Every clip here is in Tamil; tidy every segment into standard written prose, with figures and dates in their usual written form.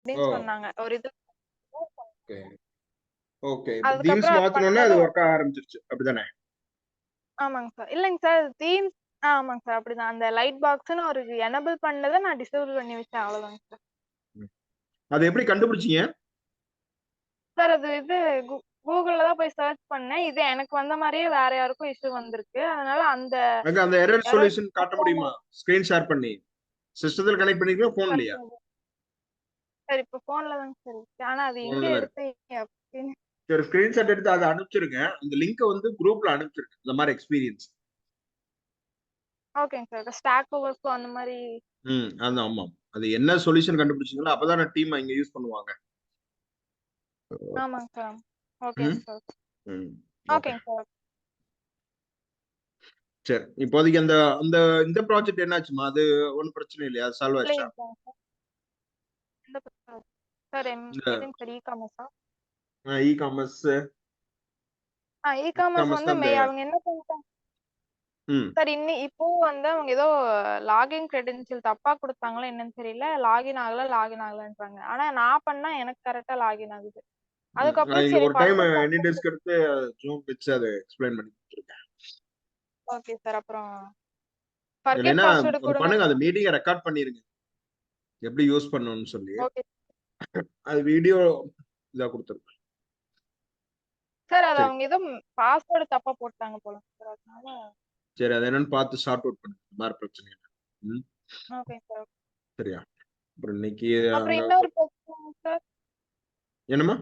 அப்படின்னு ஓ சொன்னாங்க. ஒரு இது ஓகே ஓகே. தீம்ஸ் அதுக்கப்புறம் அது மாத்தணும்னா அது பண்ணதும் ஒர்க் ஆக ஆரம்பிச்சிருச்சு அப்படிதானே? ஆமாங்க சார். இல்லைங்க சார். தீம்ஸ் ஆமாங்க சார். அப்படிதான். அந்த லைட் பாக்ஸ்ன்னு ஒரு எனபிள் பண்ணத நான் டிசேபிள் பண்ணி வச்சேன். அவ்வளோதாங்க சார். ம். அது எப்படி கண்டுபிடிச்சீங்க? சார் அது இது கூகுள்ல தான் போய் சர்ச் பண்ணேன். இது எனக்கு வந்த மாரியே வேற யாருக்கும் இஷ்யூ வந்திருக்கு. அதனால அந்த அங்க அந்த எரர் எரர் சொல்யூஷன் காட்ட முடியுமா? ஸ்கிரீன் ஷேர் பண்ணி. சிஸ்டத்துல கனெக்ட் பண்ணிருக்கீங்களா போன்லயா? சார் இப்போ ஃபோன்ல தாங்க சார் இருக்கு. ஆனா அது எங்க போன்ல தான் இருக்கு. எடுத்தீங்க அப்படின்னு. சரி ஸ்கிரீன்ஷாட் எடுத்து அதை அனுப்பிச்சிருங்க. அந்த லிங்கை வந்து குரூப்ல அனுப்பிச்சிருங்க. இந்த மாதிரி எக்ஸ்பீரியன்ஸ். ஓகேங்க சார். ஸ்டாக் ஓவர்ஃப்ளோ அந்த மாரி. அது ஆமா. அது என்ன சொல்யூஷன் கண்டுபிடிச்சீங்களோ அப்பதானே டீம் இங்க யூஸ் பண்ணுவாங்க. ஆமாங்க சார். ஓகேங்க ம் சார். ம் ஓகே. ஓகேங்க சார். சரி இப்போதைக்கு அந்த அந்த இந்த ப்ராஜெக்ட் என்னாச்சுமா? அது ஒன்றும் பிரச்சனை இல்லையா? சால்வ் ஆயிடுச்சா? இல்லைங்க சார். எந்த சார் இந்த எதுங்க சார் இ-காமர்ஸா? இ காமர்ஸ் இ-காமர்ஸ் காமர்ஸ் வந்து அந்த அவங்க என்ன பண்ணிட்டாங்க ம் சார் இப்பவும் வந்து அவங்க ஏதோ லாகின் கிரெடென்ஷியல் தப்பா குடுத்தாங்களா என்னன்னு தெரியல. லாகின் ஆகலன்றாங்க. ஆனா நான் பண்ணா எனக்கு கரெக்ட்டா லாகின் ஆகுது. நான் அதுக்கப்புறம் இங்க சரி ஒரு டைம் ஃபர்தர் எனி டெஸ்க் எடுத்து ஜூம் வச்சு அதை எக்ஸ்பிளைன் பண்ணி கொடுத்துருக்கேன். Okay sir. அப்புறம் ஃபர்கெட் இல்லைன்னா பாஸ்வேர்ட் ஒரு குடுங்க. பண்ணுங்க, அந்த மீட்டிங்கை ரெக்கார்ட் பண்ணிருங்க எப்படி யூஸ் பண்ணணும்னு சொல்லி. ஓகே அது வீடியோ இதா கொடுத்துருக்கேன். சார். அது சரி அவங்க ஏதோ பாஸ்வேர்ட் தப்பா போட்டாங்க போல சார். அதனால சரி அது என்னன்னு பார்த்து ஷார்ட் அவுட் பண்ணுங்க. இந்த மாதிரி பிரச்சனை இல்லை. ம் ஓகே சார். சரியா? அப்புறம் இன்னைக்கு அப்புறம் அங்க இன்னொரு பிரச்சனை சார். என்னமா?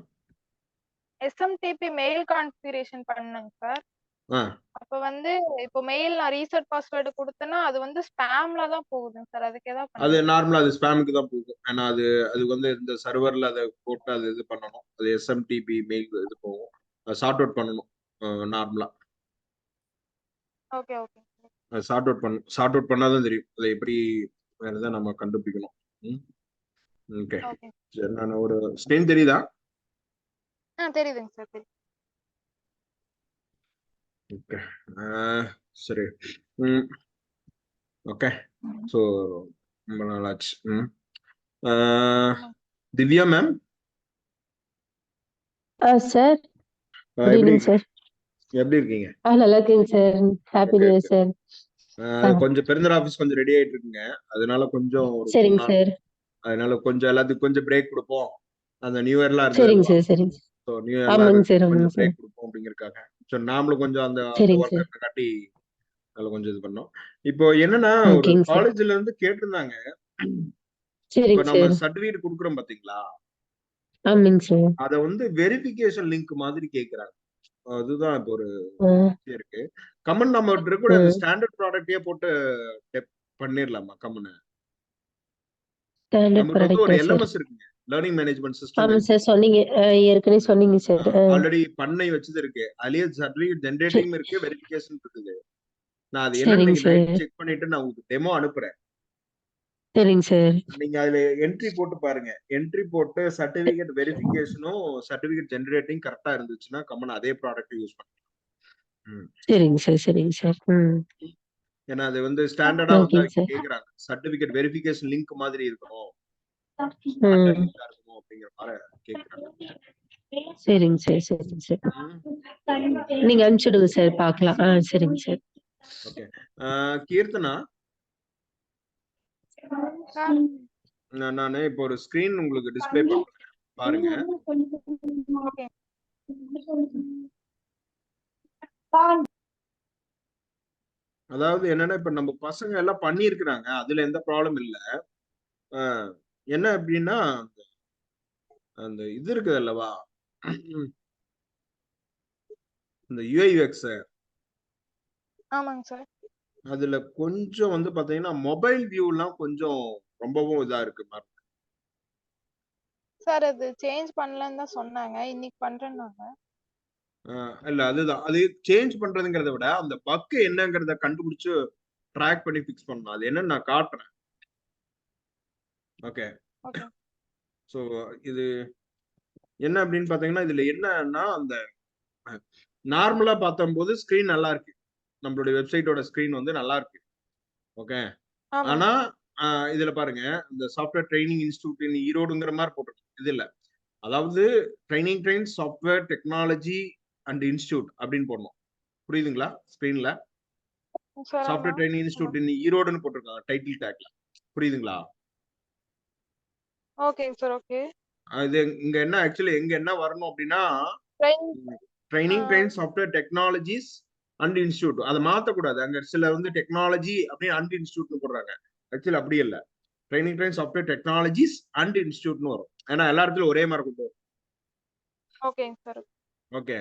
எஸ்எம்டிபி மெயில் கான்ஃபிகரேஷன் பண்ணேங்க சார். ஆ அப்ப வந்து இப்போ மெயில் நான் ரீசெட் பாஸ்வேர்டு குடுத்தேன்னா, அது வந்து ஸ்பாம்ல தான் போகுதுங்க சார். அதுக்கு ஏதாவது அது பண்ணீங்களா? நார்மலா அது ஸ்பேமுக்கு தான் போகும். ஏன்னா அது அது வந்து இந்த சர்வர்ல அதை போட்டு அது இது பண்ணணும். அது எஸ்எம்டிபி மெயில் இது போகும். சார்ட் அவுட் பண்ணணும் நார்மலா. Okay, okay. அது சார்ட் அவுட் பண்ணாதான் தெரியும். அதை எப்படி வேற எதாவது நம்ம கண்டுபிடிக்கணும். ம் ஓகே. ஓகே. சரி நான் ஒரு ஸ்க்ரீன் தெரியுதா? தெரியுதுங்க சார். தெரியுது. ஓகே. சரி. ம் ஓகே. ஸோ ரொம்ப நாளாச்சு. ஆமாங்க. திவ்யா மேம் சார் குட் எப்படி ஈவினிங் இருக்கீங்க? சார். எப்படி இருக்கீங்க? நல்லா இருக்கேங்க sir. Happy okay new year okay. Sir. கொஞ்சம் பெருந்தர் ஆஃபீஸ் கொஞ்சம் ரெடி ஆயிட்டு இருக்குங்க. அதனால கொஞ்சம் ஒரு 3 சரிங்க நாள். சார். அதனால கொஞ்சம் எல்லாத்துக்கும் கொஞ்சம் பிரேக் கொடுப்போம். அந்த நியூ இயர்லாம் இருந்தது சரிங்க அல்லவா? சார். சரிங்க சார். ஸோ நியூ இயர்லாம் ஆமாங்க சார். ஆமாங்க கொஞ்சம் சார். பிரேக் கொடுப்போம் அப்படிங்கறக்காக. ஸோ நாமளும் கொஞ்சம் அந்த அந்த சரிங்க ஒர்க் சார். இருந்தங்காட்டி அதில் கொஞ்சம் இது பண்ணோம். இப்போ என்னன்னா ஒரு ஓகேங்க சார். காலேஜ்ல இருந்து கேட்டிருந்தாங்க. இப்போ சரிங்க நம்ம சார். சர்டிஃபிகேட் கொடுக்குறோம் பாத்தீங்களா? ஆமாங்க சார். அதை வந்து வெரிஃபிகேஷன் லிங்க் மாதிரி கேட்கறாங்க. அதுதான் இப்போ ஒரு ஆ, இருக்கு. கமன் நம்ம கூட அந்த ம். ஸ்டாண்டர்ட் ப்ராடக்டே போட்டு பண்ணிடலாமா கமன்? ஸ்டாண்டர்ட் நமக்கு வந்து ஒரு ப்ராடக்ட்டா சார்? எல்எம்எஸ் இருக்குங்க. லேர்னிங் மேனேஜ்மெண்ட் சிஸ்டம் ஆமா இருக்கு. சார். சொன்னீங்க. ஏற்கனவே சொன்னீங்க சார். ஆல்ரெடி பண்ணை வச்சது இருக்கு. அதுலயே சர்டிஃபிகேட் ஜெனரேட்டிங் இருக்கு, வெரிஃபிகேஷன் இருக்குது. நான் அது என்னன்னு சரிங்க இன்னைக்கு நைட் சார். செக் பண்ணிட்டு நான் உங்களுக்கு டெமோ அனுப்புறேன். சரிங்க சார். நீங்க அதுல என்ட்ரி போட்டு பாருங்க. என்ட்ரி போட்டு சர்டிஃபிகேட் வெரிஃபிகேஷனும் சர்டிஃபிகேட் ஜெனரேட்டிங் கரெக்டா இருந்துச்சுன்னா கம்மன் அதே ப்ராடக்ட் யூஸ் பண்ணலாம். சரிங்க சார். சரிங்க சார். ஏன்னா அது வந்து ஸ்டாண்டர்டா வந்து ஓகேங்க அதுக்கு சார். கேக்குறாங்க. சர்டிஃபிகேட் வெரிஃபிகேஷன் லிங்க் மாதிரி இருக்கணும், ஸ்டாண்டர்ட் ம். லிங்கா இருக்கணும் அப்படிங்கிற மாதிரி கேக்குறாங்க. சரிங்க சார். சரிங்க சார். ம். நீங்க அனுப்பிச்சுடுங்க சார் பார்க்கலாம். சரிங்க சார். ஓகே. கீர்த்தனா, சார் நானு இப்போ ஒரு ஸ்கிரீன் உங்களுக்கு டிஸ்ப்ளே பண்றேன் பாருங்க. ஓகே. அதாவது என்னன்னா இப்ப நம்ம பசங்க எல்லாம் பண்ணியிருக்கிறாங்க. அதுல எந்த ப்ராப்ளம் இல்ல. ஆஹ் என்ன அப்படின்னா அந்த இது இருக்குது அல்லவா, இந்த யுஐஎக்ஸ் ஆமாங்க சார். அதுல கொஞ்சம் வந்து பாத்தீங்கன்னா மொபைல் வியூலாம் கொஞ்சம் ரொம்பவும் இதா இருக்கு மாதிரி. சார் அது சேஞ்ச் பண்ணலன்னு தான் சொன்னாங்க. இன்னைக்கு பண்றேன்னாங்க. இல்ல அதுதான் அது சேஞ்ச் பண்றதுங்கிறத விட அந்த பக் என்னங்கிறத கண்டுபிடிச்சு ட்ராக் பண்ணி பிக்ஸ் பண்ணணும். அது என்னன்னு நான் காட்டுறேன். ஓகே. ஓகே. ஸோ இது என்ன அப்படின்னு பாத்தீங்கன்னா இதுல என்னன்னா அந்த நார்மலா பார்த்தம்போது ஸ்கிரீன் நல்லா இருக்கு. நம்மளுடைய வெப்சைட்டோட ஸ்கிரீன் வந்து நல்லா இருக்கு. ஓகே. ஆமாங்க ஆனா சார். இதுல பாருங்க, இந்த சாஃப்ட்வேர் ட்ரைனிங் இன்ஸ்டிடியூட் இன் ஈரோடுங்கிற மாதிரி போட்டிருக்கு. இது இல்ல, அதாவது train software technology and institute அப்படின்னு போடணும். புரியுதுங்களா? ஸ்கிரீன்ல சார் ஆமா. சாஃப்ட்வேர் ட்ரைனிங் இன்ஸ்டிடியூட் இன் ஈரோடுன்னு போட்டிருக்காங்க டைட்டில் டேக்ல. புரியுதுங்களா? ஓகேங்க சார். ஓகே. இது இங்க என்ன ஆக்சுவலி எங்க என்ன வரணும் அப்படின்னா, train train software technologies and institute. அதை மாத்தக்கூடாது. அங்க சில வந்து டெக்னாலஜி அப்படின்னு அண்ட் இன்ஸ்டிடியூட்னு போடுறாங்க. ஆக்சுவலி அப்படி இல்ல, ட்ரெயின் சாஃப்ட்வேர் டெக்னாலஜிஸ் அண்ட் இன்ஸ்டிடியூட்னு வரும். ஏன்னா எல்லா இடத்துலயும் ஒரே மாதிரி கொண்டு வரும். ஓகேங்க சார். ஓகே.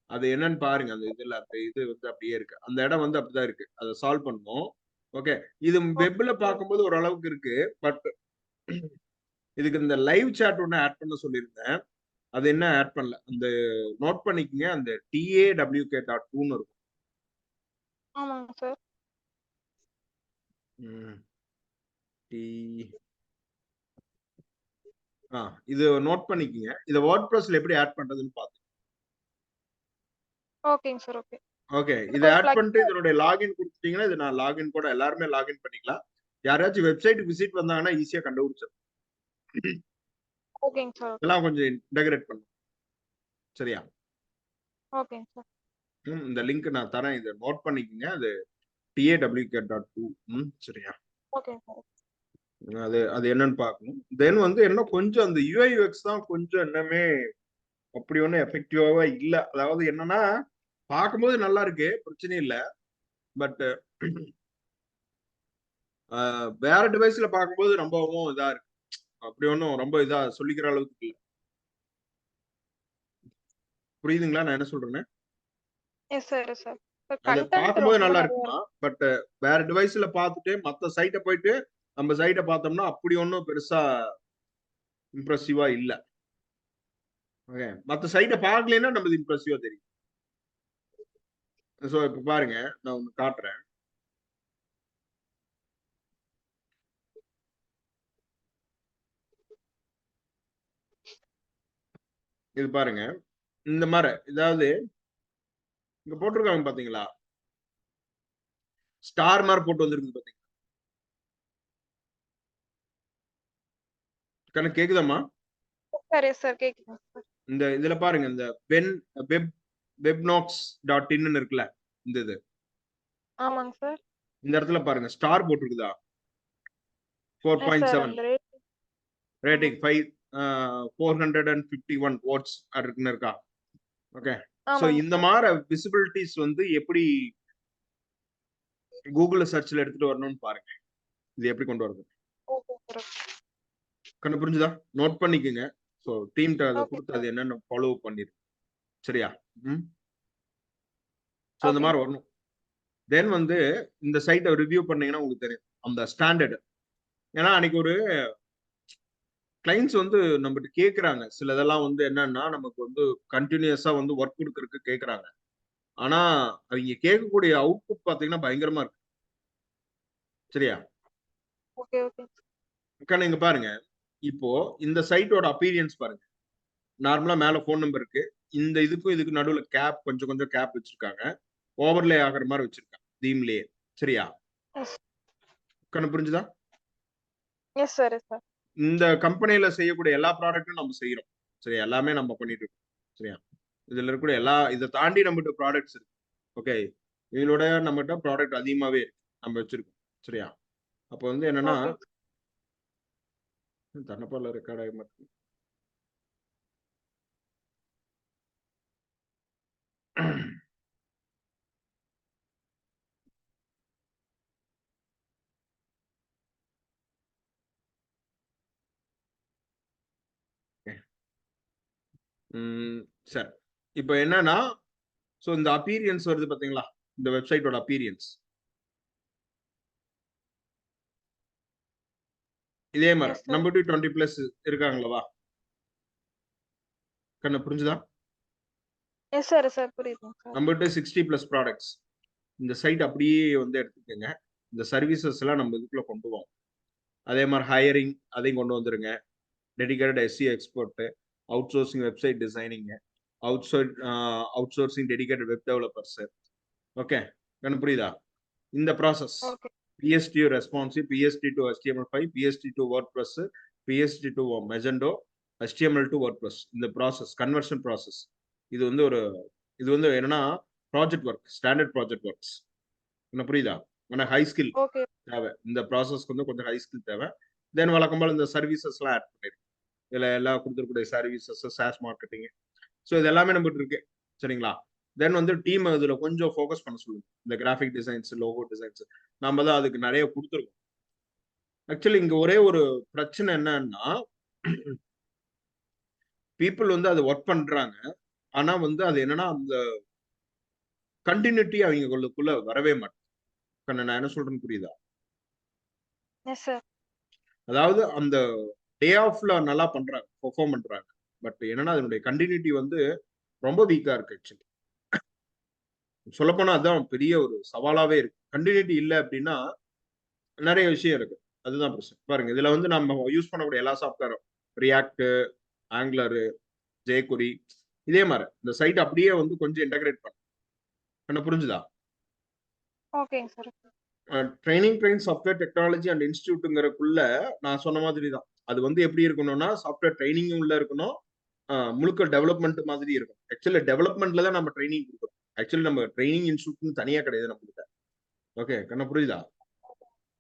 அது என்னன்னு பாருங்க. அந்த இதுல அந்த இது வந்து அப்படியே இருக்கு. அந்த இடம் வந்து அப்படிதான் இருக்கு. அதை சால்வ் பண்ணணும். ஓகே. இது வெப்ல பார்க்கும்போது ஓரளவுக்கு இருக்கு. பட் இதுக்கு இந்த லைவ் சாட் ஒன்று ஆட் பண்ண சொல்லியிருந்தேன். அது என்ன ஆட் பண்ணல. அந்த நோட் பண்ணிக்கங்க. அந்த TAWK.2ன்னு இருக்கும். ஆமாங்க சார். இது நோட் பண்ணிக்கங்க. இத WordPressல எப்படி ஆட் பண்றதுன்னு பாத்து. ஓகேங்க சார். ஓகே. ஓகே. இத ஆட் பண்ணிட்டு இதனுடைய லாகின் கொடுத்துட்டீங்கன்னா, இது நான் லாகின் கூட எல்லாருமே லாகின் பண்ணிக்கலாம். யாராச்சும் வெப்சைட் விசிட் வந்தாங்கன்னா ஈஸியா கண்டுபிடிச்சிடலாம். ஓகேங்க சார். இதெல்லாம் கொஞ்சம் இன்டகிரேட் பண்ணுங்க. சரியா? ஓகேங்க சார். இந்த லிங்க் நான் தரேன். இத நோட் பண்ணிக்கங்க. அது TAWK.2. சரியா? ஓகேங்க சார். அது என்னன்னு பார்க்கணும். தென் வந்து என்ன கொஞ்சம் அந்த UI UX தான் கொஞ்சம் என்னமே அப்படி ஒன்றும் எஃபெக்டிவாவா இல்ல. அதாவது என்னன்னா, பார்க்கும்போது நல்லா இருக்கு, பிரச்சனை இல்ல. பட் வேற டிவைஸ்ல பார்க்கும்போது ரொம்பவும் இதா இருக்கு. அப்படி ஒன்றும் ரொம்ப இதா சொல்லிக்கிற அளவுக்கு இல்ல. புரியுதுங்களா நான் என்ன சொல்றேன்னு? Yes sir. Yes sir. அது பார்க்கும்போது நல்லா இருக்குமா, பட் வேற டிவைஸ்ல பார்த்துட்டு மத்த சைட்டை போயிட்டு நம்ம சைட்டை பார்த்தோம்னா அப்படி ஒன்றும் பெருசா இம்ப்ரெசிவா இல்ல. ஓகே. மத்த சைட்டை பார்க்கலைன்னா நமக்கு இம்ப்ரெசிவா தெரியும். சோ இப்ப பாருங்க, நான் ஒன்னு காட்டுறேன். இது பாருங்க, இந்த மாதிரி இதாவது இங்க போட்டிருக்காங்க பாத்தீங்களா, ஸ்டார் மாதிரி போட்டு வந்திருக்கு பாத்தீங்களா? கண்ணு கேக்குதாமா? சரி சார். கேக்குது சார். இந்த இதுல பாருங்க, இந்த webnox.in இருக்குல்ல, இந்த இது. ஆமாங்க சார். இந்த இடத்துல பாருங்க ஸ்டார் போட்டிருக்குதா? 4.7 ரேட்டிங் 451 வாட்ஸ் இருக்குன்னு இருக்கா? ஓகே. சோ இந்த மாதிரி விசிபிலிட்டிஸ் வந்து எப்படி கூகுள் சர்ச்ல எடுத்துட்டு வரணும்னு பாருங்க. இது எப்படி கொண்டு வரது கண்ணு புரிஞ்சுதா? நோட் பண்ணிக்கோங்க. சோ டீம்ட்ட அதை கொடுத்து அது என்னன்னு ஃபாலோ பண்ணிரு. சரியா? சோ இந்த மாதிரி வரணும். தென் வந்து இந்த சைட்டை ரிவ்யூ பண்ணீங்கன்னா உங்களுக்கு தெரியும் அந்த ஸ்டாண்டர்ட். ஏன்னா அன்னைக்கு ஒரு கிளைண்ட்ஸ் வந்து நம்மகிட்ட கேட்கறாங்க சில இதெல்லாம் வந்து என்னன்னா, நமக்கு வந்து கண்டினியூஸா வந்து ஒர்க் கொடுக்கறதுக்கு கேட்கறாங்க. ஆனா அவங்க கேட்கக்கூடிய அவுட்புட் பாத்தீங்கன்னா பயங்கரமா இருக்கு. சரியா? ஓகே. ஓகே. நீங்க பாருங்க, இப்போ இந்த சைட்டோட அப்பீரியன்ஸ் பாருங்க. நார்மலா மேல போன் நம்பர் இருக்கு. இந்த இதுக்கு நடுவுல கேப் கொஞ்சம் கேப் வச்சிருக்காங்க. ஓவர்லே ஆகிற மாதிரி வச்சிருக்காங்க தீம்லயே. சரியா? கண்ணு புரிஞ்சுதா? Yes sir. Yes sir. இந்த கம்பெனில செய்யக்கூடிய எல்லா ப்ராடக்ட்டும் நம்ம செய்யறோம். சரியா? எல்லாமே நம்ம பண்ணிட்டு இருக்கோம். சரியா? இதுல இருக்கக்கூடிய இதை தாண்டி நம்மகிட்ட ப்ராடக்ட்ஸ் இருக்கு. ஓகே. இதோட நம்மகிட்ட ப்ராடக்ட் அதிகமாவே இருக்கு, நம்ம வச்சிருக்கோம். சரியா? அப்ப வந்து என்னன்னா, தன்னப்பால ரெக்கார்ட் ஆக மாட்டேங்குது. சரி. இப்போ என்னன்னா, சோ இந்த அப்பீரியன்ஸ் வருது பாத்தீங்களா, இந்த வெப்சைட்டோட அப்பீரியன்ஸ் இதே மாதிரி நம்ம 20+ இருக்காங்களா? கண்ணு புரிஞ்சுதா? Yes sir. சார் புரியுது சார். நம்ம 60+ ப்ராடக்ட்ஸ். இந்த சைட் அப்படியே வந்து எடுத்துக்கங்க. இந்த சர்வீசஸ் எல்லாம் நம்ம இதுக்குள்ள கொண்டு போவோம். அதே மாதிரி ஹையரிங் அதையும் கொண்டு வந்துருங்க. Dedicated SEO expert, out sourcing website designing, out sourcing dedicated web developers. Okay. கண்ணு புரியுதா? இந்த process PST to responsive, PST to HTML5, PST to WordPress, PST to Magento, HTML to WordPress. இந்த ப்ராசஸ் கன்வர்ஷன் ப்ராசஸ் இது வந்து என்னன்னா project work, standard project works. என்ன புரியுதா? ஆனால் ஹை ஸ்கில் ஓகே தேவை. இந்த ப்ராசஸ்க்கு வந்து கொஞ்சம் ஹை ஸ்கில் தேவை. தென் வழக்கம் போல இந்த சர்வீசஸ்லாம் ஆட் பண்ணிருக்கு. இதில் எல்லாம் கொடுத்துருக்கூடிய சர்வீசஸ், சாஸ் மார்க்கெட்டிங், ஸோ இது எல்லாமே நம்மகிட்ட இருக்கு. சரிங்களா? தென் வந்து டீம் இதுல கொஞ்சம் ஃபோக்கஸ் பண்ண சொல்லுங்க. இந்த கிராஃபிக் டிசைன்ஸ், லோகோ டிசைன்ஸ் நம்ம தான் அதுக்கு நிறைய கொடுத்துருக்கோம். ஆக்சுவலி இங்க ஒரே ஒரு பிரச்சனை என்னன்னா, பீப்புள் வந்து அது ஒர்க் பண்றாங்க. ஆனா வந்து அது என்னன்னா அந்த கண்டினியூட்டி அவங்களுக்குள்ள வரவே மாட்டேன். நான் என்ன சொல்றேன்னு புரியுதா? Yes sir. அதாவது அந்த டே ஆஃப்ல நல்லா பண்றாங்க, பெர்ஃபார்ம் பண்றாங்க. பட் என்னன்னா அதனுடைய கண்டினியூட்டி வந்து ரொம்ப வீக்கா இருக்கு. ஆக்சுவலி சொல்லப்போனா அதுதான் பெரிய ஒரு சவாலாவே இருக்கு. கண்டினியூட்டி இல்லை அப்படின்னா நிறைய விஷயம் இருக்கு. அதுதான் பிரச்சனை. பாருங்க, இதுல வந்து நம்ம யூஸ் பண்ணக்கூடிய எல்லா சாஃப்ட்வேரும் ரியாக்ட், ஆங்குலர், ஜேகுரி, இதே மாதிரி இந்த சைட் அப்படியே வந்து கொஞ்சம் இன்டகிரேட் பண்ண புரிஞ்சுதா? ஓகேங்க sir. Training software technology and இன்ஸ்டியூட்டுங்கிறக்குள்ள நான் சொன்ன மாதிரி தான். அது வந்து எப்படி இருக்கணும்னா சாஃப்ட்வேர் ட்ரைனிங் உள்ள இருக்கணும், முழுக்க டெவலப்மெண்ட் மாதிரி இருக்கும். ஆக்சுவலி டெவலப்மெண்ட்ல தான் நம்ம ட்ரைனிங் கொடுக்குறோம். ஆக்சுவலி நம்ம ட்ரைனிங் இன்ஸ்டியூட்னு தனியா கிடையாது நம்மகிட்ட. ஓகே, கண்ணா புரியுதா?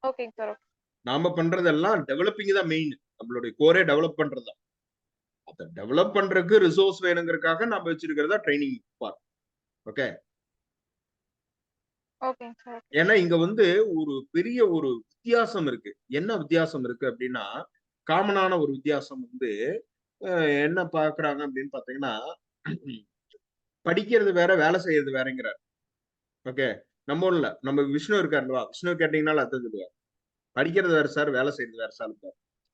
ஓகேங்க சார். நாம பண்றதெல்லாம் டெவலப்பிங் தான் மெயின். நம்மளுடைய கோரே டெவலப் பண்றது தான். அதை டெவலப் பண்றதுக்கு ரிசோர்ஸ் வேணுங்கிறதுக்காக நம்ம வச்சிருக்கிறதா ட்ரைனிங் பார்ட். ஓகே, ஓகேங்க சார். ஏன்னா இங்க வந்து ஒரு பெரிய ஒரு வித்தியாசம் இருக்கு. என்ன வித்தியாசம் இருக்கு அப்படின்னா, காமனான ஒரு வித்தியாசம் வந்து என்ன பாக்குறாங்க அப்படின்னு பாத்தீங்கன்னா, படிக்கிறது வேற, வேலை செய்யறது வேறங்கிறார். ஓகே, நம்ம ஒண்ணுல நம்ம விஷ்ணு இருக்காருல்ல, விஷ்ணு கேட்டீங்கன்னாலும் அர்த்தம் சொல்லுவார். படிக்கிறது வேற சார், வேலை செய்யறது வேற சார்.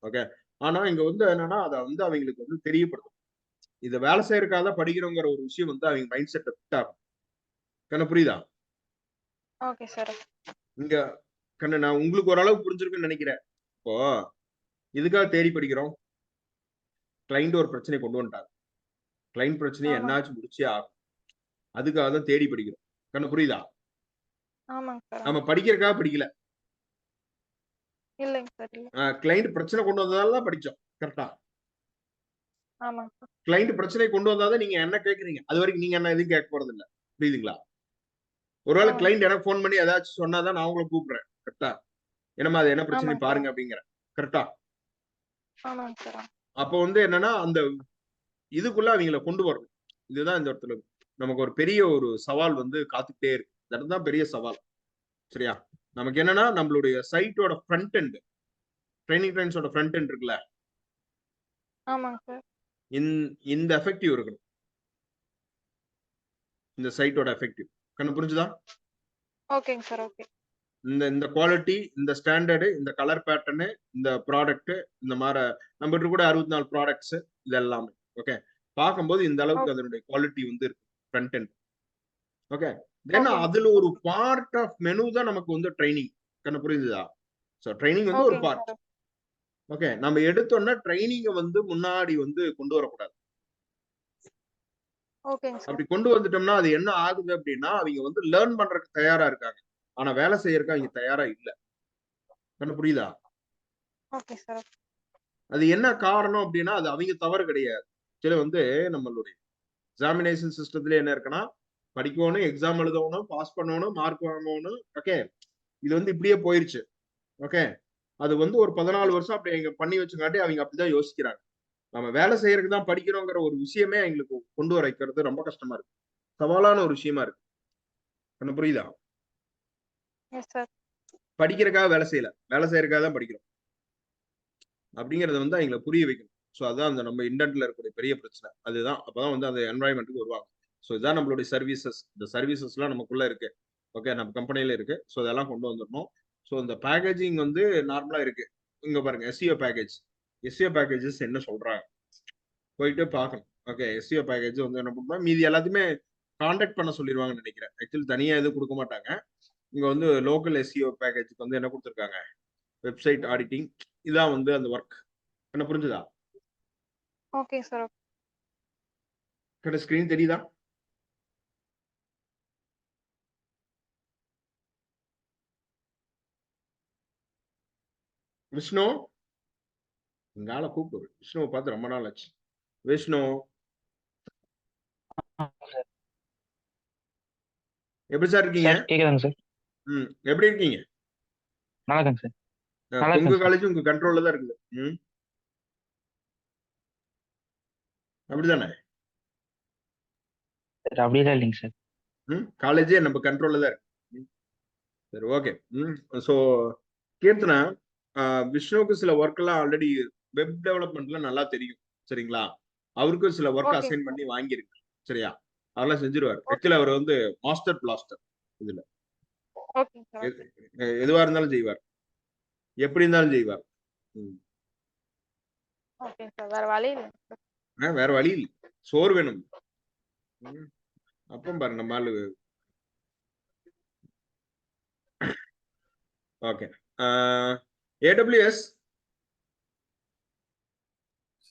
ஓகே, ஆனா இங்க வந்து என்னன்னா அதை வந்து அவங்களுக்கு வந்து தெரியப்படுத்தும். இதை வேலை செய்யறதுக்காக படிக்கிறோங்கிற ஒரு விஷயம் வந்து அவங்க மைண்ட் செட்டை ஃபிட் ஆகும். கண்ணு புரியுதா? Okay sir. இங்க கண்ணு நான் உங்களுக்கு ஓரளவுக்கு புரிஞ்சிருக்குன்னு நினைக்கிறேன். இப்போ இதுக்காக தேடி படிக்கிறோம். கிளைண்ட் ஒரு பிரச்சனை கொண்டு வந்துட்டாங்க. கிளைண்ட் பிரச்சனையை ஆமாங்க. என்னாச்சும் முடிச்சே ஆகும். அதுக்காக தான் தேடி படிக்கிறோம். கண்ணு புரியுதா? ஆமாங்க சார். நம்ம படிக்கிறதுக்காக படிக்கல. இல்லைங்க சார். இல்ல. கிளைண்ட் பிரச்சனை கொண்டு வந்ததால தான் படிச்சோம். கரெக்டா? ஆமாங்க சார். கிளைண்ட் பிரச்சனை கொண்டு வந்தாதான் நீங்க என்ன கேக்குறீங்க. அது வரைக்கும் நீங்க என்ன எதுவும் கேட்க போறது இல்ல. புரியுதுங்களா? ஒருவேளை ஆமாங்க கிளைண்ட் சார். எனக்கு போன் பண்ணி ஏதாச்சும் சொன்னாதான் நான் உங்களை கூப்பிடுறேன். கரெக்டா? என்னமா அது என்ன பிரச்சனை ஆமாங்க சார். பாருங்க அப்படிங்கிற. கரெக்டா? ஆமாங்க சார். அப்போ வந்து என்னன்னா அந்த இதுக்குள்ள அவங்கள கொண்டு வரணும். இதுதான் இந்த இடத்துல நமக்கு ஒரு பெரிய ஒரு சவால் வந்து காத்துக்கிட்டே இருக்கு. அதுதான் பெரிய சவால். சரியா? நமக்கு என்னன்னா நம்மளுடைய சைட்டோட ஃப்ரண்ட் எண்ட், ட்ரைனிங் ட்ரைன்ஸோட ஃப்ரண்ட் எண்ட் இருக்குல்ல, ஆமாங்க சார். இந்த எஃபெக்டிவ் இருக்கணும். இந்த சைட்டோட எஃபெக்டிவ் கண்ணு புரிஞ்சுதா? ஓகேங்க சார். ஓகே. இந்த குவாலிட்டி, இந்த ஸ்டாண்டர்டு, இந்த கலர் பேட்டர்னு, இந்த ப்ராடக்ட், இந்த மாதிரி நம்மகிட்ட கூட 64 ப்ராடக்ட்ஸ் இது எல்லாமே. ஓகே, பார்க்கும்போது இந்த அளவுக்கு அதனுடைய குவாலிட்டி வந்து இருக்கு ஃப்ரண்ட் எண்ட். ஓகே, தென் அதுல ஒரு பார்ட் ஆஃப் மெனு தான் நமக்கு வந்து ட்ரைனிங். கண்ணு புரியுதா? ஸோ ட்ரைனிங் வந்து ஒரு பார்ட். ஓகே, நம்ம எடுத்தோம்னா ட்ரைனிங்கை வந்து முன்னாடி வந்து கொண்டு வரக்கூடாது. அப்படி கொண்டு வந்துட்டோம்னா அது என்ன ஆகுது அப்படின்னா அவங்க வந்து லேர்ன் பண்றதுக்கு தயாரா இருக்காங்க, ஆனா வேலை செய்யறதுக்கு அவங்க தயாரா இல்ல. கண்ணு புரியுதா? Okay sir. அது என்ன காரணம் அப்படின்னா அது அவங்க தவறு கிடையாது. சில வந்து நம்மளுடைய எக்ஸாமினேஷன் சிஸ்டத்துல என்ன இருக்குன்னா, படிக்கணும், எக்ஸாம் எழுதணும், பாஸ் பண்ணணும், மார்க் வாங்கணும். ஓகே, இது வந்து இப்படியே போயிருச்சு. ஓகே, அது வந்து ஒரு 14 வருஷம் அப்படி அவங்க பண்ணி வச்சுக்காட்டி அவங்க அப்படிதான் யோசிக்கிறாங்க. நம்ம வேலை செய்யறதுக்கு தான் படிக்கிறோங்கிற ஒரு விஷயமே எங்களுக்கு கொண்டு வர வைக்கிறது ரொம்ப கஷ்டமா இருக்கு, சவாலான ஒரு விஷயமா இருக்கு. என்ன புரியுதா? படிக்கிறதுக்காக வேலை செய்யல, வேலை செய்யறதுக்காக தான் படிக்கிறோம் அப்படிங்கறத வந்து அவங்களை புரிய வைக்கணும். ஸோ அதான் அந்த நம்ம இண்டன்ட்ல இருக்கக்கூடிய பெரிய பிரச்சனை. அதுதான் அப்பதான் வந்து அந்த என்வாயன்மெண்ட்டுக்கு வருவாங்க. ஸோ இதுதான் நம்மளுடைய சர்வீசஸ். இந்த சர்வீசஸ்லாம் நமக்குள்ள இருக்கு. ஓகே, நம்ம கம்பெனில இருக்கு. ஸோ இதெல்லாம் கொண்டு வந்துடணும். ஸோ இந்த பேக்கேஜிங் வந்து நார்மலா இருக்கு. இங்க பாருங்க, எஸ்இஓ பேக்கேஜ். எஸ்இஓ பேக்கேஜஸ் என்ன சொல்றாங்க போயிட்டு பார்க்கணும். ஓகே, எஸ்இஓ பேக்கேஜ் வந்து என்ன பண்ணுவோம், மீதி எல்லாத்தையுமே கான்டாக்ட் பண்ண சொல்லிடுவாங்கன்னு நினைக்கிறேன். ஆக்சுவலி தனியா எதுவும் கொடுக்க மாட்டாங்க. இங்க வந்து லோக்கல் எஸ்இஓ பேக்கேஜுக்கு வந்து என்ன கொடுத்துருக்காங்க, வெப்சைட் ஆடிட்டிங், இதான் வந்து அந்த ஒர்க். என்ன புரிஞ்சுதா? Okay sir. ஸ்கிரீன் தெரியுதா? விஷ்ணு இங்க ஆளை கூப்பிடு. விஷ்ணுவை பார்த்து ரொம்ப நாள் ஆச்சு. விஷ்ணு எப்படி சார் இருக்கீங்க? சார் கேக்குதாங்க சார்? எப்படி இருக்கீங்க? நல்லா இருக்காங்க சார். நல்லா உங்க இருக்கேன் சார். காலேஜ் உங்க கண்ட்ரோல்ல தான் இருக்குது. அப்படிதானே? சார் அப்படியெல்லாம் இல்லைங்க சார். காலேஜே நம்ம கண்ட்ரோல்ல தான் இருக்கு. சரி, ஓகே. ஸோ கீர்த்தனா, விஷ்ணுவுக்கு சில ஒர்க் எல்லாம் ஆல்ரெடி வெப் டெவலப்மெண்ட்ல நல்லா தெரியும். சரிங்களா? அவருக்கும் சில ஒர்க் ஓகே அசைன் சார். பண்ணி வாங்கியிருக்கு. சரியா? அதெல்லாம் செஞ்சிருவாரு. ஓகே ஆக்சுவலி அவர் வந்து மாஸ்டர் பிளாஸ்டர் இதுல. Okay sir. எதுவா இருந்தாலும் செய்வார். எப்படி இருந்தாலும் செய்வார். Okay sir. வேற வழி இல்லை சார். வேற வழி இல்லை. சோறு வேணும். அப்புறம் பாருங்க நம்ம ஆளு. ஓகே. ஏடபிள்யூஎஸ்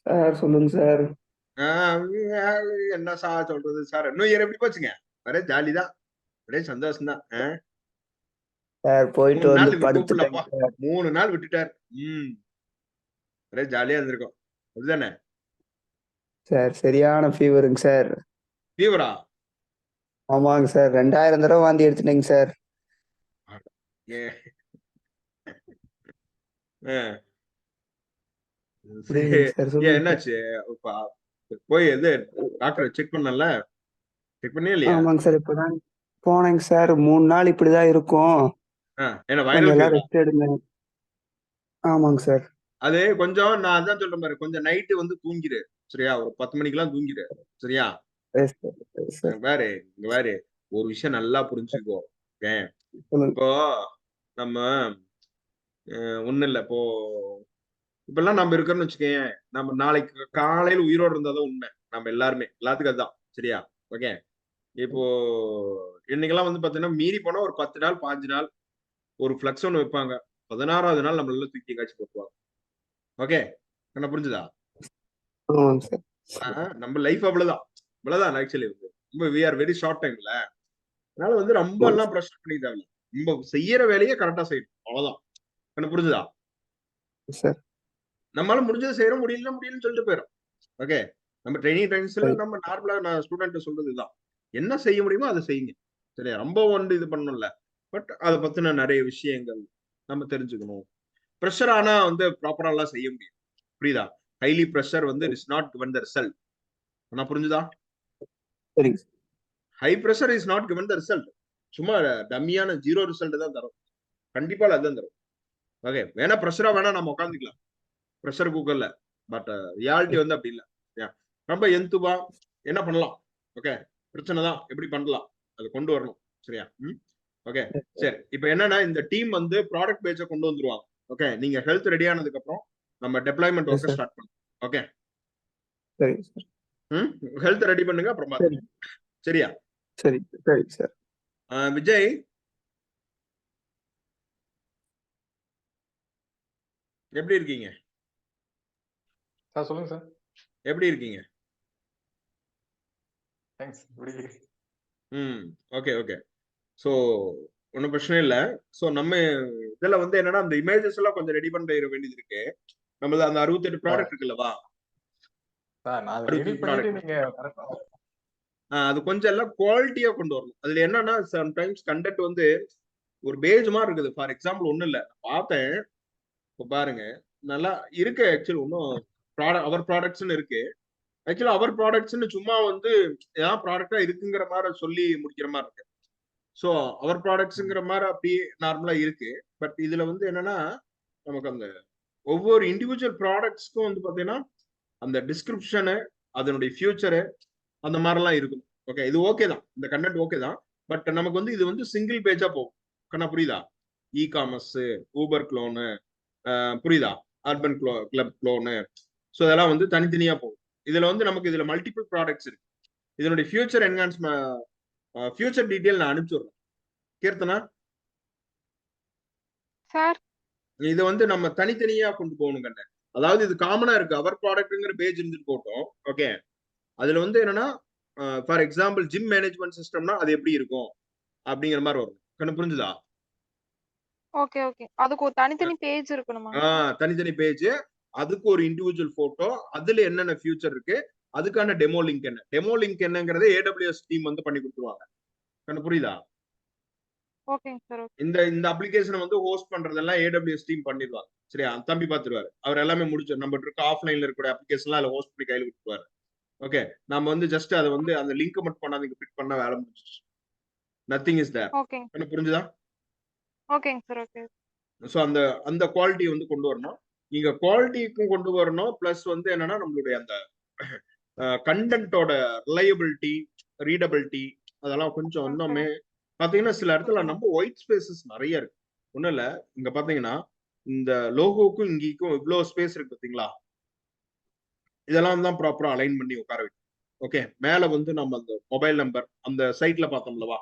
சார் சொல்லுங்க சார். என்ன சார் சொல்றது சார்? நியூ இயர் எப்படி போச்சுங்க? ஒரே ஜாலி தான், ஒரே சந்தோஷம் தான். சார் போயிட்டு 3 நாள் வந்து இவர் படுத்துட்டேங்க கூப்பிடலப்பா. சார். 3 நாள் விட்டுட்டார். ஒரே ஜாலியா இருந்திருக்கும். அப்படிதானே? சார் சரியான ஃபீவருங்க சார். ஃபீவரா? ஆமாங்க சார், 2000 தடவை வாந்தி எடுத்துட்டேங்க சார். ஏ புரியுதுங்க சார், சொல்லுங்க சார். என்னாச்சு? போய் எது டாக்டர் செக் பண்ணல? செக் பண்ணியா இல்லையா? ஆமாங்க சார், இப்பதான் போனேங்க சார். 3 நாள் இப்படிதான் இருக்கும், என்ன கொஞ்சம் வைரல் எல்லாம் ஃபீவரா? ரெஸ்ட் எடுங்க. ஆமாங்க சார். அது கொஞ்சம் நான் அதான் சொல்றேன் பாரு, கொஞ்சம் நைட்டு வந்து தூங்கிடு. சரியா? ஒரு 10 மணிக்கெல்லாம் தூங்கிடு. சரியா? Yes sir, yes sir. இங்க வேறு ஒரு விஷயம் நல்லா புரிஞ்சுக்கோ. ஓகே, சொல்லுங்க. இப்போ நம்ம ஒண்ணும் இல்ல. இப்பெல்லாம் நம்ம இருக்கோம்னு வச்சுக்கேன், நம்ம நாளைக்கு காலையில உயிரோடு இருந்தாதான் உண்மை. நம்ம எல்லாருமே எல்லாத்துக்கும் அதுதான். சரியா? ஓகே, இப்போ இன்னைக்கெல்லாம் வந்து பாத்தீங்கன்னா மீறி போனா ஒரு 10 நாள் 5 நாள் ஒரு ஃபிளக்ஸ் ஒன்று வைப்பாங்க. 16வது நாள் நம்மள தூக்கி காய்ச்சி போட்டுருவாங்க. ஓகே, என்ன புரிஞ்சுதா? ஆமாங்க சார். நம்ம லைஃப் அவ்வளவுதான் ஆக்சுவலி. ரொம்ப வி ஆர் வெரி ஷார்ட் டைம்ல. அதனால வந்து ரொம்ப எல்லாம் ப்ரெஷர் பண்ணிக்க தேவையில்ல. நம்ம செய்யற வேலையை கரெக்டா செய்யணும். அவ்வளவுதான். என்ன புரிஞ்சுதா? சார் நம்மளால முடிஞ்சதை செய்யறோம், முடியலன்னு சொல்லிட்டு போயிடும். ஓகே, நம்ம ட்ரைனிங் டைம்ஸ்ல நம்ம நார்மலா நான் ஸ்டூடெண்ட் சொல்றது இதுதான். என்ன செய்ய முடியுமோ அதை செய்யுங்க. சரியா? ரொம்ப வந்து இது பண்ணணும்ல, பட் அதை பத்தின நிறைய விஷயங்கள் நம்ம தெரிஞ்சுக்கணும். ப்ரெஷர் ஆனா வந்து ப்ராப்பரா எல்லாம் செய்ய முடியும். புரியுதா? ஹைலி ப்ரெஷர் வந்து is not given the result. ஆனா புரிஞ்சுதா? சரிங்க. High pressure is not given the result. சும்மா டம்மியான 0 ரிசல்ட் தான் தரும். கண்டிப்பா அதுதான் தரும். ஓகே, வேணா ப்ரெஷரா வேணா நம்ம உட்காந்துக்கலாம் ப்ரெஷர் குக்கர்ல, பட் ரியாலிட்டி வந்து அப்படி இல்லை. ரொம்ப எந்துவா என்ன பண்ணலாம்? ஓகே, பிரச்சனை தான், எப்படி பண்ணலாம் அதை கொண்டு வரணும். சரியா? ஓகே, சரி. இப்போ என்னன்னா இந்த டீம் வந்து ப்ராடக்ட் பேஜை கொண்டு வந்துருவாங்க. ஓகே, நீங்க ஹெல்த் ரெடி ஆனதுக்கு அப்புறம் நம்ம டெப்ளாய்மெண்ட் ஒர்க்கை ஸ்டார்ட் பண்ணுவோம். ஓகே, சரி சார். ஹெல்த் ரெடி பண்ணுங்க, அப்புறம் பாருங்க. சரியா? சரி சரி சார். விஜய், எப்படி இருக்கீங்க? சார் சொல்லுங்க சார். எப்படி இருக்கீங்க? தேங்க்ஸ். Okay okay. ஸோ ஒன்றும் பிரச்சனை இல்லை. ஸோ நம்ம இதில் வந்து என்னன்னா அந்த இமேஜஸ் எல்லாம் கொஞ்சம் ரெடி பண்ண வேண்டியது இருக்கு. நம்மள அந்த 68 ப்ராடக்ட் இருக்குல்லவா? சார் நான் அதை ரெடி பண்ணிட்டு நீங்க கரெக்டா அது கொஞ்சம் எல்லாம் குவாலிட்டியா கொண்டு வரணும். அதுல என்னன்னா சம்டைம்ஸ் கண்டென்ட் வந்து ஒரு பேஜ் மாதிரி இருக்குது. ஃபார் எக்ஸாம்பிள் ஒன்றும் இல்லை, பார்த்தேன். இப்போ பாருங்க, நல்லா இருக்கு. ஆக்சுவலி ஒன்றும் அவர் ப்ராடக்ட்ஸ்ன்னு இருக்கு. ஆக்சுவலா அவர் ப்ராடக்ட்ஸ்ன்னு சும்மா வந்து ஏதாவது ப்ராடக்டா இருக்குங்கிற மாதிரி சொல்லி முடிக்கிற மாதிரி இருக்கு. ஸோ அவர் ப்ராடக்ட்ஸுங்கிற மாதிரி அப்படியே நார்மலா இருக்கு. பட் இதுல வந்து என்னன்னா நமக்கு அந்த ஒவ்வொரு இண்டிவிஜுவல் ப்ராடக்ட்ஸ்க்கும் வந்து பாத்தீங்கன்னா அந்த டிஸ்கிரிப்ஷனு, அதனுடைய ஃபியூச்சரு, அந்த மாதிரிலாம் இருக்கும். ஓகே, இது ஓகே தான், இந்த கண்டென்ட் ஓகே தான். பட் நமக்கு வந்து இது வந்து சிங்கிள் பேஜா போகும். கண்ணா புரியுதா? இ காமர்ஸ், ஊபர் க்ளோனு, புரியுதா? Urban club clone. ஸோ இதெல்லாம் வந்து தனித்தனியா போகும். இதுல வந்து நமக்கு இதுல மல்டிபிள் ப்ராடக்ட்ஸ் இருக்கு. இதனுடைய ஃபியூச்சர் என்ஹான்ஸ்மெண்ட், ஃபியூச்சர் டீடைல் நான் அனுப்பிச்சுடுறேன். கீர்த்தனா, சார் இதை வந்து நம்ம தனித்தனியா கொண்டு போகணும் கண்ட. அதாவது இது காமனா இருக்கு, அவர் ப்ராடக்ட்ங்கிற பேஜ் இருந்துட்டு போட்டோம். ஓகே, அதுல வந்து என்னன்னா ஃபார் எக்ஸாம்பிள் ஜிம் மேனேஜ்மெண்ட் சிஸ்டம்னா அது எப்படி இருக்கும் அப்படிங்கிற மாதிரி வரும். கண்ணு புரிஞ்சுதா? Okay okay. அதுக்கு ஒரு தனித்தனி பேஜ் இருக்கணுமா? தனித்தனி பேஜ், அதுக்கு ஒரு இண்டிவிஜுவல் போட்டோ, அதுல என்னென்ன ஃபியூச்சர் இருக்கு, அதுக்கான டெமோ லிங்க் என்ன, டெமோ லிங்க் என்னங்கறத AWS டீம் வந்து பண்ணி கொடுத்துருவாங்க. கண்ணு புரியுதா? ஓகேங்க சார். ஓகே. இந்த அப்ளிகேஷனை வந்து ஹோஸ்ட் பண்றதெல்லாம் AWS டீம் பண்ணிடுவாங்க. சரியா? தம்பி பாத்துருவாரு. அவர் எல்லாமே முடிச்சு நம்ம இருக்க ஆஃப்லைன்ல இருக்கிற அப்ளிகேஷன்லாம் அதுல ஹோஸ்ட் பண்ணி கையில கொடுத்துருவாரு. ஓகே, நம்ம வந்து ஜஸ்ட் அதை வந்து அந்த லிங்க் மட்டும் பண்ணாதீங்க, பிக் பண்ண வேலை முடிஞ்சிச்சு. Nothing is there. ஓகேங்க. என்ன புரிஞ்சுதா? ஓகேங்க சார். ஓகே. ஸோ அந்த அந்த குவாலிட்டி வந்து கொண்டு வரணும். நீங்க குவாலிட்டிக்கும் கொண்டு வரணும். பிளஸ் வந்து என்னன்னா நம்மளுடைய அந்த கண்டென்ட்டோட ரிலையபிலிட்டி, ரீடபிலிட்டி அதெல்லாம் கொஞ்சம் இன்னுமே பாத்தீங்கன்னா சில இடத்துல நம்ம ஒயிட் ஸ்பேசஸ் நிறைய இருக்கு. ஒண்ணும் இல்ல, இங்க பாத்தீங்கன்னா இந்த லோகோக்கும் இங்கேக்கும் இவ்வளவு ஸ்பேஸ் இருக்கு பாத்தீங்களா? இதெல்லாம் தான் ப்ராப்பரா அலைன் பண்ணி உட்கார வைக்கும். ஓகே, மேல வந்து நம்ம அந்த மொபைல் நம்பர் அந்த சைட்ல பார்த்தோம்லவா,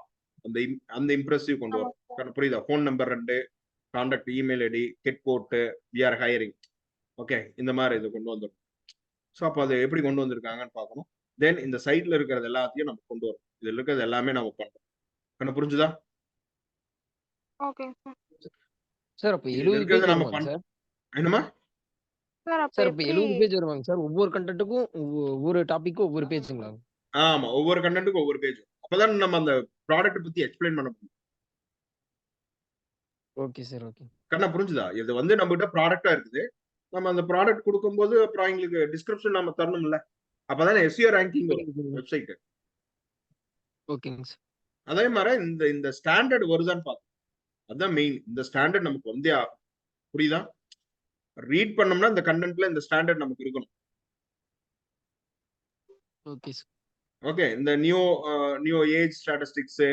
அந்த இம்ப்ரெசிவ் கொண்டு வரும். புரியுதா? Phone number 2, contact, email ID, get போட்டு, வி ஆர் ஹையரிங். ஓகே, இந்த மாதிரி இது கொண்டு வந்துடும். ஸோ அப்போ அது எப்படி கொண்டு வந்திருக்காங்கன்னு பார்க்கணும். தென் இந்த சைட்ல இருக்கிறது எல்லாத்தையும் நம்ம கொண்டு வரும். இதுல இருக்கிறது எல்லாமே நம்ம பண்றோம். என்ன புரிஞ்சுதா? Okay sir. சார் அப்ப 70 பேஜ் நம்ம வருமாங்க சார்? என்னமா சார் அப்ப சார் அப்ப 70 பேஜ் வருவாங்க சார்? ஒவ்வொரு கண்டென்ட்டுக்கும் ஒவ்வொரு டாபிக்கும் ஒவ்வொரு பேஜுங்களா? ஆமா, ஒவ்வொரு கண்டென்ட்டுக்கும் ஒவ்வொரு பேஜ். அப்பதான் நம்ம அந்த ப்ராடக்ட் பத்தி எக்ஸ்பிளைன் பண்ண முடியும். Okay sir. ஓகே. கண்ணா புரிஞ்சுதா? இது வந்து நம்ம கிட்ட ப்ராடக்டா இருக்குது. நம்ம அந்த ப்ராடக்ட் கொடுக்கும்போது அப்புறம் எங்களுக்கு டிஸ்கிரிப்ஷன் நம்ம தரணும்ல. அப்பதானே SEO ரேங்கிங் வரும் வெப்சைட். ஓகேங்க சார். அதே மாதிரி இந்த ஸ்டாண்டர்ட் வருதான்னு பார்க்கணும். அதுதான் மெயின். இந்த ஸ்டாண்டர்ட் நமக்கு வந்தே ஆகும். புரியுதா? ரீட் பண்ணோம்னா இந்த கண்டென்ட்ல இந்த ஸ்டாண்டர்ட் நமக்கு இருக்கணும். Okay sir. ஓகே, இந்த நியூ ஏஜ் ஸ்டாட்டிஸ்டிக்ஸ்,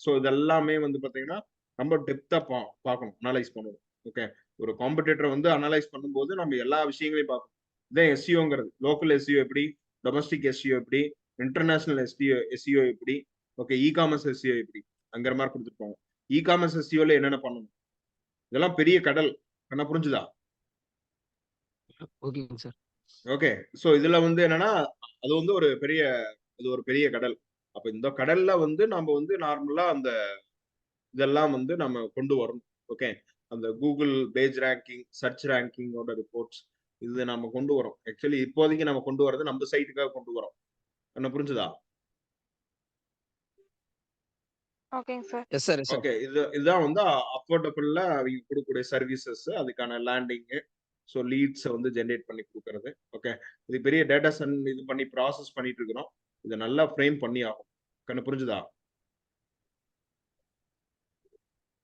ஸோ இதெல்லாமே வந்து பாத்தீங்கன்னா ரொம்ப டெப்தா பார்க்கணும், அனலைஸ் பண்ணணும். ஓகே, ஒரு காம்படிட்டரை வந்து அனலைஸ் பண்ணும்போது நம்ம எல்லா விஷயங்களையும் பார்க்கணும். இதான் SEOங்கிறது. லோக்கல் SEO எப்படி, டொமஸ்டிக் SEO எப்படி, இன்டர்நேஷனல் SEO எப்படி, ஓகே, இ-காமர்ஸ் SEO எப்படி, அங்கிற மாதிரி கொடுத்துருப்பாங்க. இ-காமர்ஸ் SEOல என்னென்ன பண்ணணும், இதெல்லாம் பெரிய கடல். என்ன புரிஞ்சுதா? ஓகேங்க சார். ஓகே, ஸோ இதுல வந்து என்னன்னா அது வந்து ஒரு பெரிய கடல். அப்ப இந்த கடல்ல வந்து நம்ம வந்து நார்மலா அந்த இதெல்லாம் வந்து நம்ம கொண்டு வரணும். ஓகே, அந்த கூகுள் பேஜ் ரேங்கிங், சர்ச் ரேங்கிங்கோட ரிப்போர்ட்ஸ் இது நம்ம கொண்டு வரோம். ஆக்சுவலி இப்போதைக்கு நம்ம கொண்டு வரது நம்ம சைட்டுக்காக கொண்டு வரோம். என்ன புரிஞ்சுதா? ஓகேங்க sir. Yes sir. Yes sir. Okay, இதுதான் வந்து அஃபோர்டபுள்ல அவங்க கொடுக்கக்கூடிய சர்வீசஸ், அதுக்கான லேண்டிங், ஸோ லீட்ஸை வந்து ஜென்ரேட் பண்ணி கொடுக்கறது. ஓகே, இது பெரிய டேட்டா இது பண்ணி ப்ராசஸ் பண்ணிட்டு இருக்கிறோம். இதை நல்லா ஃப்ரேம் பண்ணி ஆகும். கண்ணு புரிஞ்சுதா?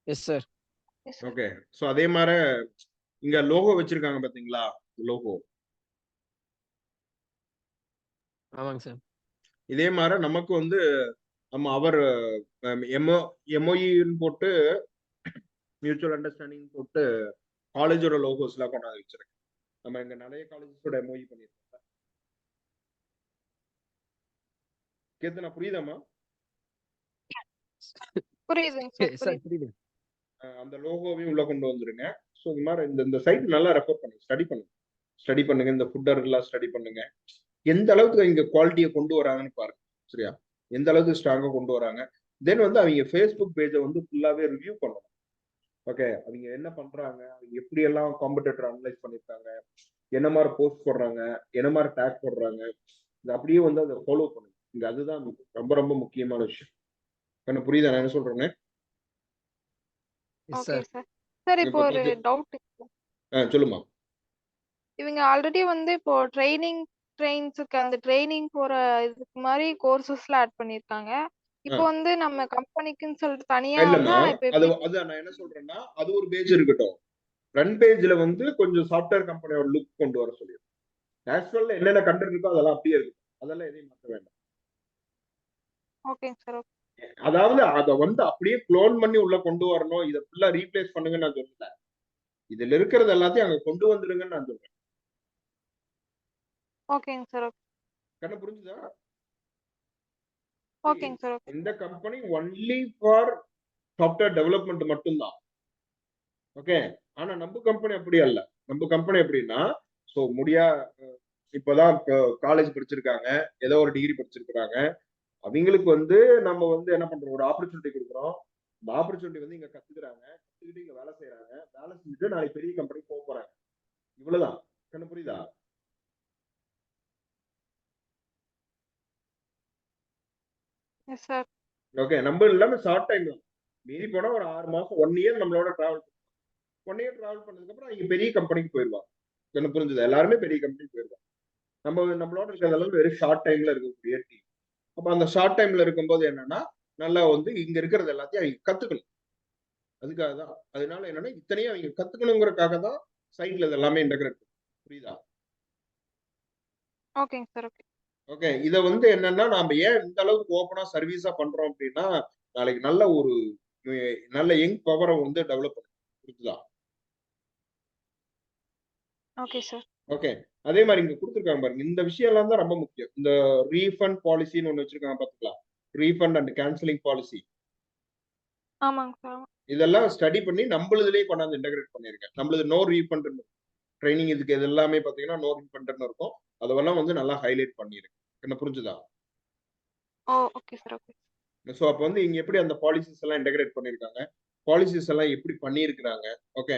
Yes sir. ஓகே, ஸோ அதே மாதிரி இங்க லோகோ வச்சிருக்காங்க பாத்தீங்களா? லோகோ ஆமாங்க சார். இதே மாதிரி நமக்கு வந்து நம்ம அவர் MOUன்னு போட்டு, மியூச்சுவல் அண்டர்ஸ்டாண்டிங் போட்டு காலேஜோட லோகோஸ் எல்லாம் கொண்டாந்து வச்சிருக்கேன். நம்ம இங்க நிறைய காலேஜஸோட MOU பண்ணிருக்கோம். கேத்து நான் புரியுதாமா? புரியுதுங்க சார். புரியுது. அந்த லோகோவையும் உள்ள கொண்டு வந்துருங்க. ஸோ இந்த மாதிரி இந்த சைட் நல்லா ரெஃபர் பண்ணுங்க, ஸ்டடி பண்ணுங்க. இந்த ஃபுட்டர் எல்லாம் ஸ்டடி பண்ணுங்க. எந்த அளவுக்கு இங்க குவாலிட்டியை கொண்டு வராங்கன்னு பாருங்க. சரியா? எந்த அளவுக்கு ஸ்ட்ராங்கா கொண்டு வராங்க. தென் வந்து அவங்க ஃபேஸ்புக் பேஜை வந்து ஃபுல்லாவே ரிவ்யூ பண்ணணும். ஓகே, அவங்க என்ன பண்றாங்க, அவங்க எப்படி எல்லாம் காம்படிட்டர் அனலைஸ் பண்ணிருக்காங்க, என்ன மாதிரி போஸ்ட் போடுறாங்க, என்ன மாதிரி டேக் போடுறாங்க, இது அப்படியே வந்து அதை ஃபாலோ பண்ணுங்க. இங்க அதுதான் ரொம்ப ரொம்ப முக்கியமான விஷயம். என்ன புரியுதா நான் என்ன சொல்றேன்னு? Okay sir. சார் இப்போ ஒரு டவுட். சொல்லுமா. இவங்க ஆல்ரெடி வந்து இப்போ ட்ரெயின்ஸுக்கு அந்த ட்ரைனிங் போற இதுக்கு மாதிரி கோர்சஸ்லாம் ஆட் பண்ணிருக்காங்க. இப்போ வந்து நம்ம கம்பெனிக்குன்னு சொல்லிட்டு தனியா இல்லம்மா, இப்போ அது நான் என்ன சொல்றேன்னா அது ஒரு பேஜ் இருக்கட்டும். ஃப்ரண்ட் பேஜ்ல வந்து கொஞ்சம் சாஃப்ட்வேர் கம்பெனியோட லுக் கொண்டு வர சொல்லிடுறோம். நேச்சுரல்ல என்னென்ன கண்டென்ட் இருக்கோ அதெல்லாம் அப்படியே இருக்கு. அதெல்லாம் எதையும் மாற்ற வேண்டாம். ஓகேங்க சார். அதாவது அதை வந்து அப்படியே க்ளோன் பண்ணி உள்ள கொண்டு வரணும், இதை ஃபுல்லா ரீப்ளேஸ் பண்ணுங்கன்னு நான் சொல்லல. இதுல இருக்கிறது எல்லாத்தையும் அங்க கொண்டு வந்துருங்கன்னு நான் சொல்றேன். ஓகேங்க சார். கண்ணு புரிஞ்சுதா? ஓகேங்க சார். இந்த company only for software development மட்டும்தான். ஓகே, ஆனா நம்ம கம்பெனி அப்படி அல்ல. நம்ம கம்பெனி எப்படின்னா, ஸோ இப்பதான் காலேஜ் படிச்சிருக்காங்க, ஏதோ ஒரு டிகிரி படிச்சிருக்கிறாங்க, அவங்களுக்கு வந்து நம்ம வந்து என்ன பண்றோம், ஒரு ஆப்பர்ச்சுனிட்டி கொடுக்குறோம். இந்த ஆப்பர்ச்சுனிட்டி வந்து இங்க கத்துக்கிறாங்க. முடிச்சுக்கிட்டு இங்க வேலை செய்யறாங்க, வேலை செஞ்சுட்டு நாளைக்கு பெரிய கம்பெனி போக போறாங்க, இவ்வளவுதான். கண்ணு புரியுதா? Yes sir. ஓகே, நம்ம இல்லாம ஷார்ட் டைம் மீறி போனா ஒரு 6 மாசம் 1 இயர் நம்மளோட டிராவல் 1 இயர் டிராவல் பண்ணதுக்கு அப்புறம் இங்க பெரிய கம்பெனிக்கு போயிடுவாங்க. எனக்கு புரிஞ்சுது, எல்லாருமே பெரிய கம்பெனிக்கு போயிடுவாங்க. நம்மளோட இருக்கிற அளவு வெறும் ஷார்ட் டைம்ல இருக்கக்கூடிய டீம். அப்ப அந்த ஷார்ட் டைம்ல இருக்கும்போது என்னன்னா நல்லா வந்து இங்க இருக்கிறது எல்லாத்தையும் அவங்க கத்துக்கணும். அதுக்காக தான். அதனால என்னன்னா இத்தனையும் அவங்க கத்துக்கணுங்கிறதுக்காக தான் சைட்ல இது எல்லாமே இன்டகிரேட். புரியுதா? ஓகேங்க சார். ஓகே. ஓகே, இத வந்து என்னன்னா நாம ஏன் இந்த அளவுக்கு ஓப்பனா சர்வீஸா பண்றோம் அப்படின்னா நாளைக்கு நல்ல ஒரு நல்ல யங் பவரை வந்து டெவலப் பண்ணும். புரியுதா? Okay sir. ஓகே, அதே மாதிரி இங்க கொடுத்துருக்காங்க பாருங்க, இந்த விஷயம் எல்லாம் தான் ரொம்ப முக்கியம். இந்த ரீஃபண்ட் பாலிசின்னு ஒண்ணு வச்சிருக்காங்க பாத்துக்கலாம், ரீஃபண்ட் அண்ட் கேன்சலிங் பாலிசி. ஆமாங்க சார். இதெல்லாம் ஸ்டடி பண்ணி நம்மளதுலயே கொண்டாந்து இன்டகிரேட் பண்ணிருக்கேன். நம்மளது நோ ரீஃபண்ட் ட்ரைனிங், இதுக்கு இது எல்லாமே பாத்தீங்கன்னா நோ ரீஃபண்ட் இருக்கும். அதெல்லாம் வந்து நல்லா ஹைலைட் பண்ணிருக்கு. என்ன புரிஞ்சுதா? ஓ ஓகே சார். ஓகே. ஸோ அப்போ வந்து இங்க எப்படி அந்த பாலிசிஸ் எல்லாம் இன்டகிரேட் பண்ணிருக்காங்க, பாலிசிஸ் எல்லாம் எப்படி பண்ணியிருக்கிறாங்க. ஓகே,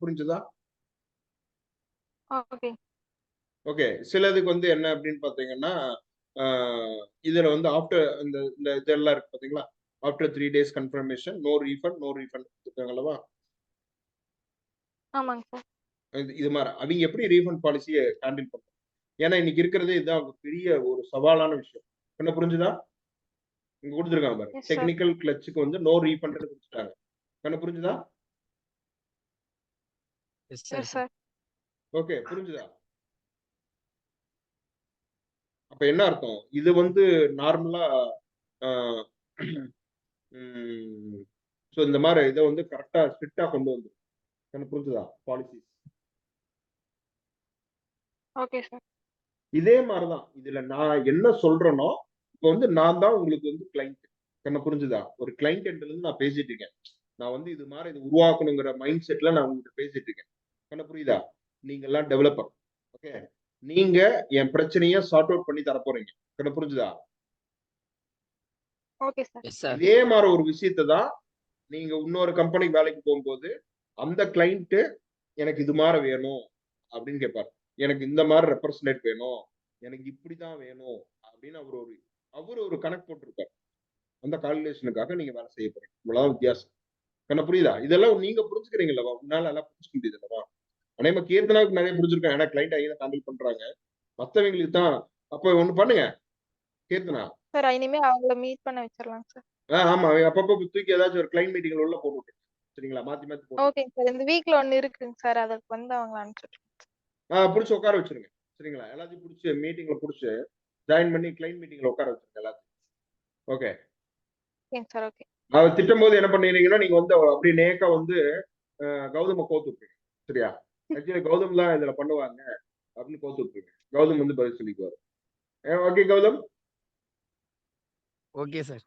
புரிஞ்சுதா? ஓகே. ஓகே, சிலதுக்கு வந்து என்ன அப்படின்னு பாத்தீங்கன்னா இதுல வந்து ஆஃப்டர் இந்த இந்த இதெல்லாம் இருக்கு பாத்தீங்களா, after 3 days confirmation no refund கொடுத்துருக்காங்களவா. ஆமாங்க சார். இது மாதிரி அவங்க எப்படி ரீஃபண்ட் பாலிசியை ஹேண்டில் பண்றாங்க. ஏன்னா இன்னைக்கு இருக்கிறதே இதுதான் பெரிய ஒரு சவாலான விஷயம். என்ன புரிஞ்சுதா? இங்க கொடுத்துருக்காங்க பாருங்க, டெக்னிக்கல் கிளச்சுக்கு வந்து நோ ரீஃபண்ட் கொடுத்துட்டாங்க. என்ன புரிஞ்சுதா? Yes sir. ஓகே, புரிஞ்சுதா? அப்ப என்ன அர்த்தம், இது வந்து நார்மலா ஸோ இந்த மாதிரி இதை வந்து கரெக்டா ஸ்ட்ரிக்டா கொண்டு வந்து. எனக்கு புரிஞ்சுதா பாலிசிஸ்? Okay sir. இதே மாதிரிதான் இதுல நான் என்ன சொல்றேனோ, இப்போ வந்து நான் தான் உங்களுக்கு வந்து கிளைண்ட். என்ன புரிஞ்சுதா? ஒரு கிளைண்ட் இருந்து நான் பேசிட்டு இருக்கேன். நான் வந்து இது மாதிரி இது உருவாக்கணுங்கிற மைண்ட் செட்ல நான் உங்ககிட்ட பேசிட்டு இருக்கேன். என்ன புரியுதா? நீங்க எல்லாம் டெவலப்பர். ஓகே, நீங்க என் பிரச்சனைய சார்ட் அவுட் பண்ணி தர போறீங்க. என்ன புரிஞ்சுதா? Okay sir. இதே மாதிரி ஒரு விஷயத்தை தான் நீங்க இன்னொரு கம்பெனிக்கு வேலைக்கு போகும்போது அந்த கிளைண்ட் எனக்கு இது மாதிரி வேணும் அப்படின்னு கேட்பாரு. எனக்கு இந்த மாதிரி ரெப்ரசன்டேட் வேணும், எனக்கு இப்படிதான் வேணும் அப்படின்னு அவர் ஒரு கணக்கு போட்டிருப்பார். அந்த கால்குலேஷனுக்காக நீங்க வேலை செய்ய போறீங்க. இவ்வளவு வித்தியாசம். என்ன புரியுதா? இதெல்லாம் நீங்க புரிஞ்சுக்கிறீங்களா? உன்னால எல்லாம் புரிஞ்சுக்க முடியுது இல்லவா? அனைமா கீர்த்தனாவுக்கு நிறைய புரிஞ்சிருக்கேன், ஏன்னா கிளைண்ட் ஐயா ஹேண்டில் பண்றாங்க. மத்தவங்களுக்கு தான். அப்ப ஒண்ணு பண்ணுங்க கீர்த்தனா சார், இனிமே அவங்கள மீட் பண்ண வச்சிரலாம் சார். ஆமா, அப்பப்போ தூக்கி ஏதாச்சும் ஒரு கிளைண்ட் மீட்டிங்ல உள்ள போட்டு விட்டு சரிங்களா, மாத்தி மாத்தி போட்டு. ஓகேங்க சார். இந்த வீக்ல ஒன்னு இருக்குங்க சார், அதுக்கு வந்து அவங்க அனுப்பிச்சிடுறேன். புடிச்சு உட்கார வச்சிருங்க சரிங்களா, எல்லாத்தையும் புடிச்சு மீட்டிங்ல புடிச்சு ஜாயின் பண்ணி கிளைண்ட் மீட்டிங்ல உட்கார வச்சிருங்க எல்லாத்தையும். Okay sir. ஓகே. அவர் திட்டும் போது என்ன பண்ணீங்கன்னா நீங்க வந்து அப்படியே நேக்கா வந்து கௌதம கோத்து விட்டுருங்க. சரியா? ஆக்சுவலி கௌதம் தான் இதுல பண்ணுவாங்க அப்படின்னு கோத்து விட்டுருங்க. கௌதம் வந்து பதில் சொல்லிக்குவாரு. ஓகே கௌதம்? Okay sir.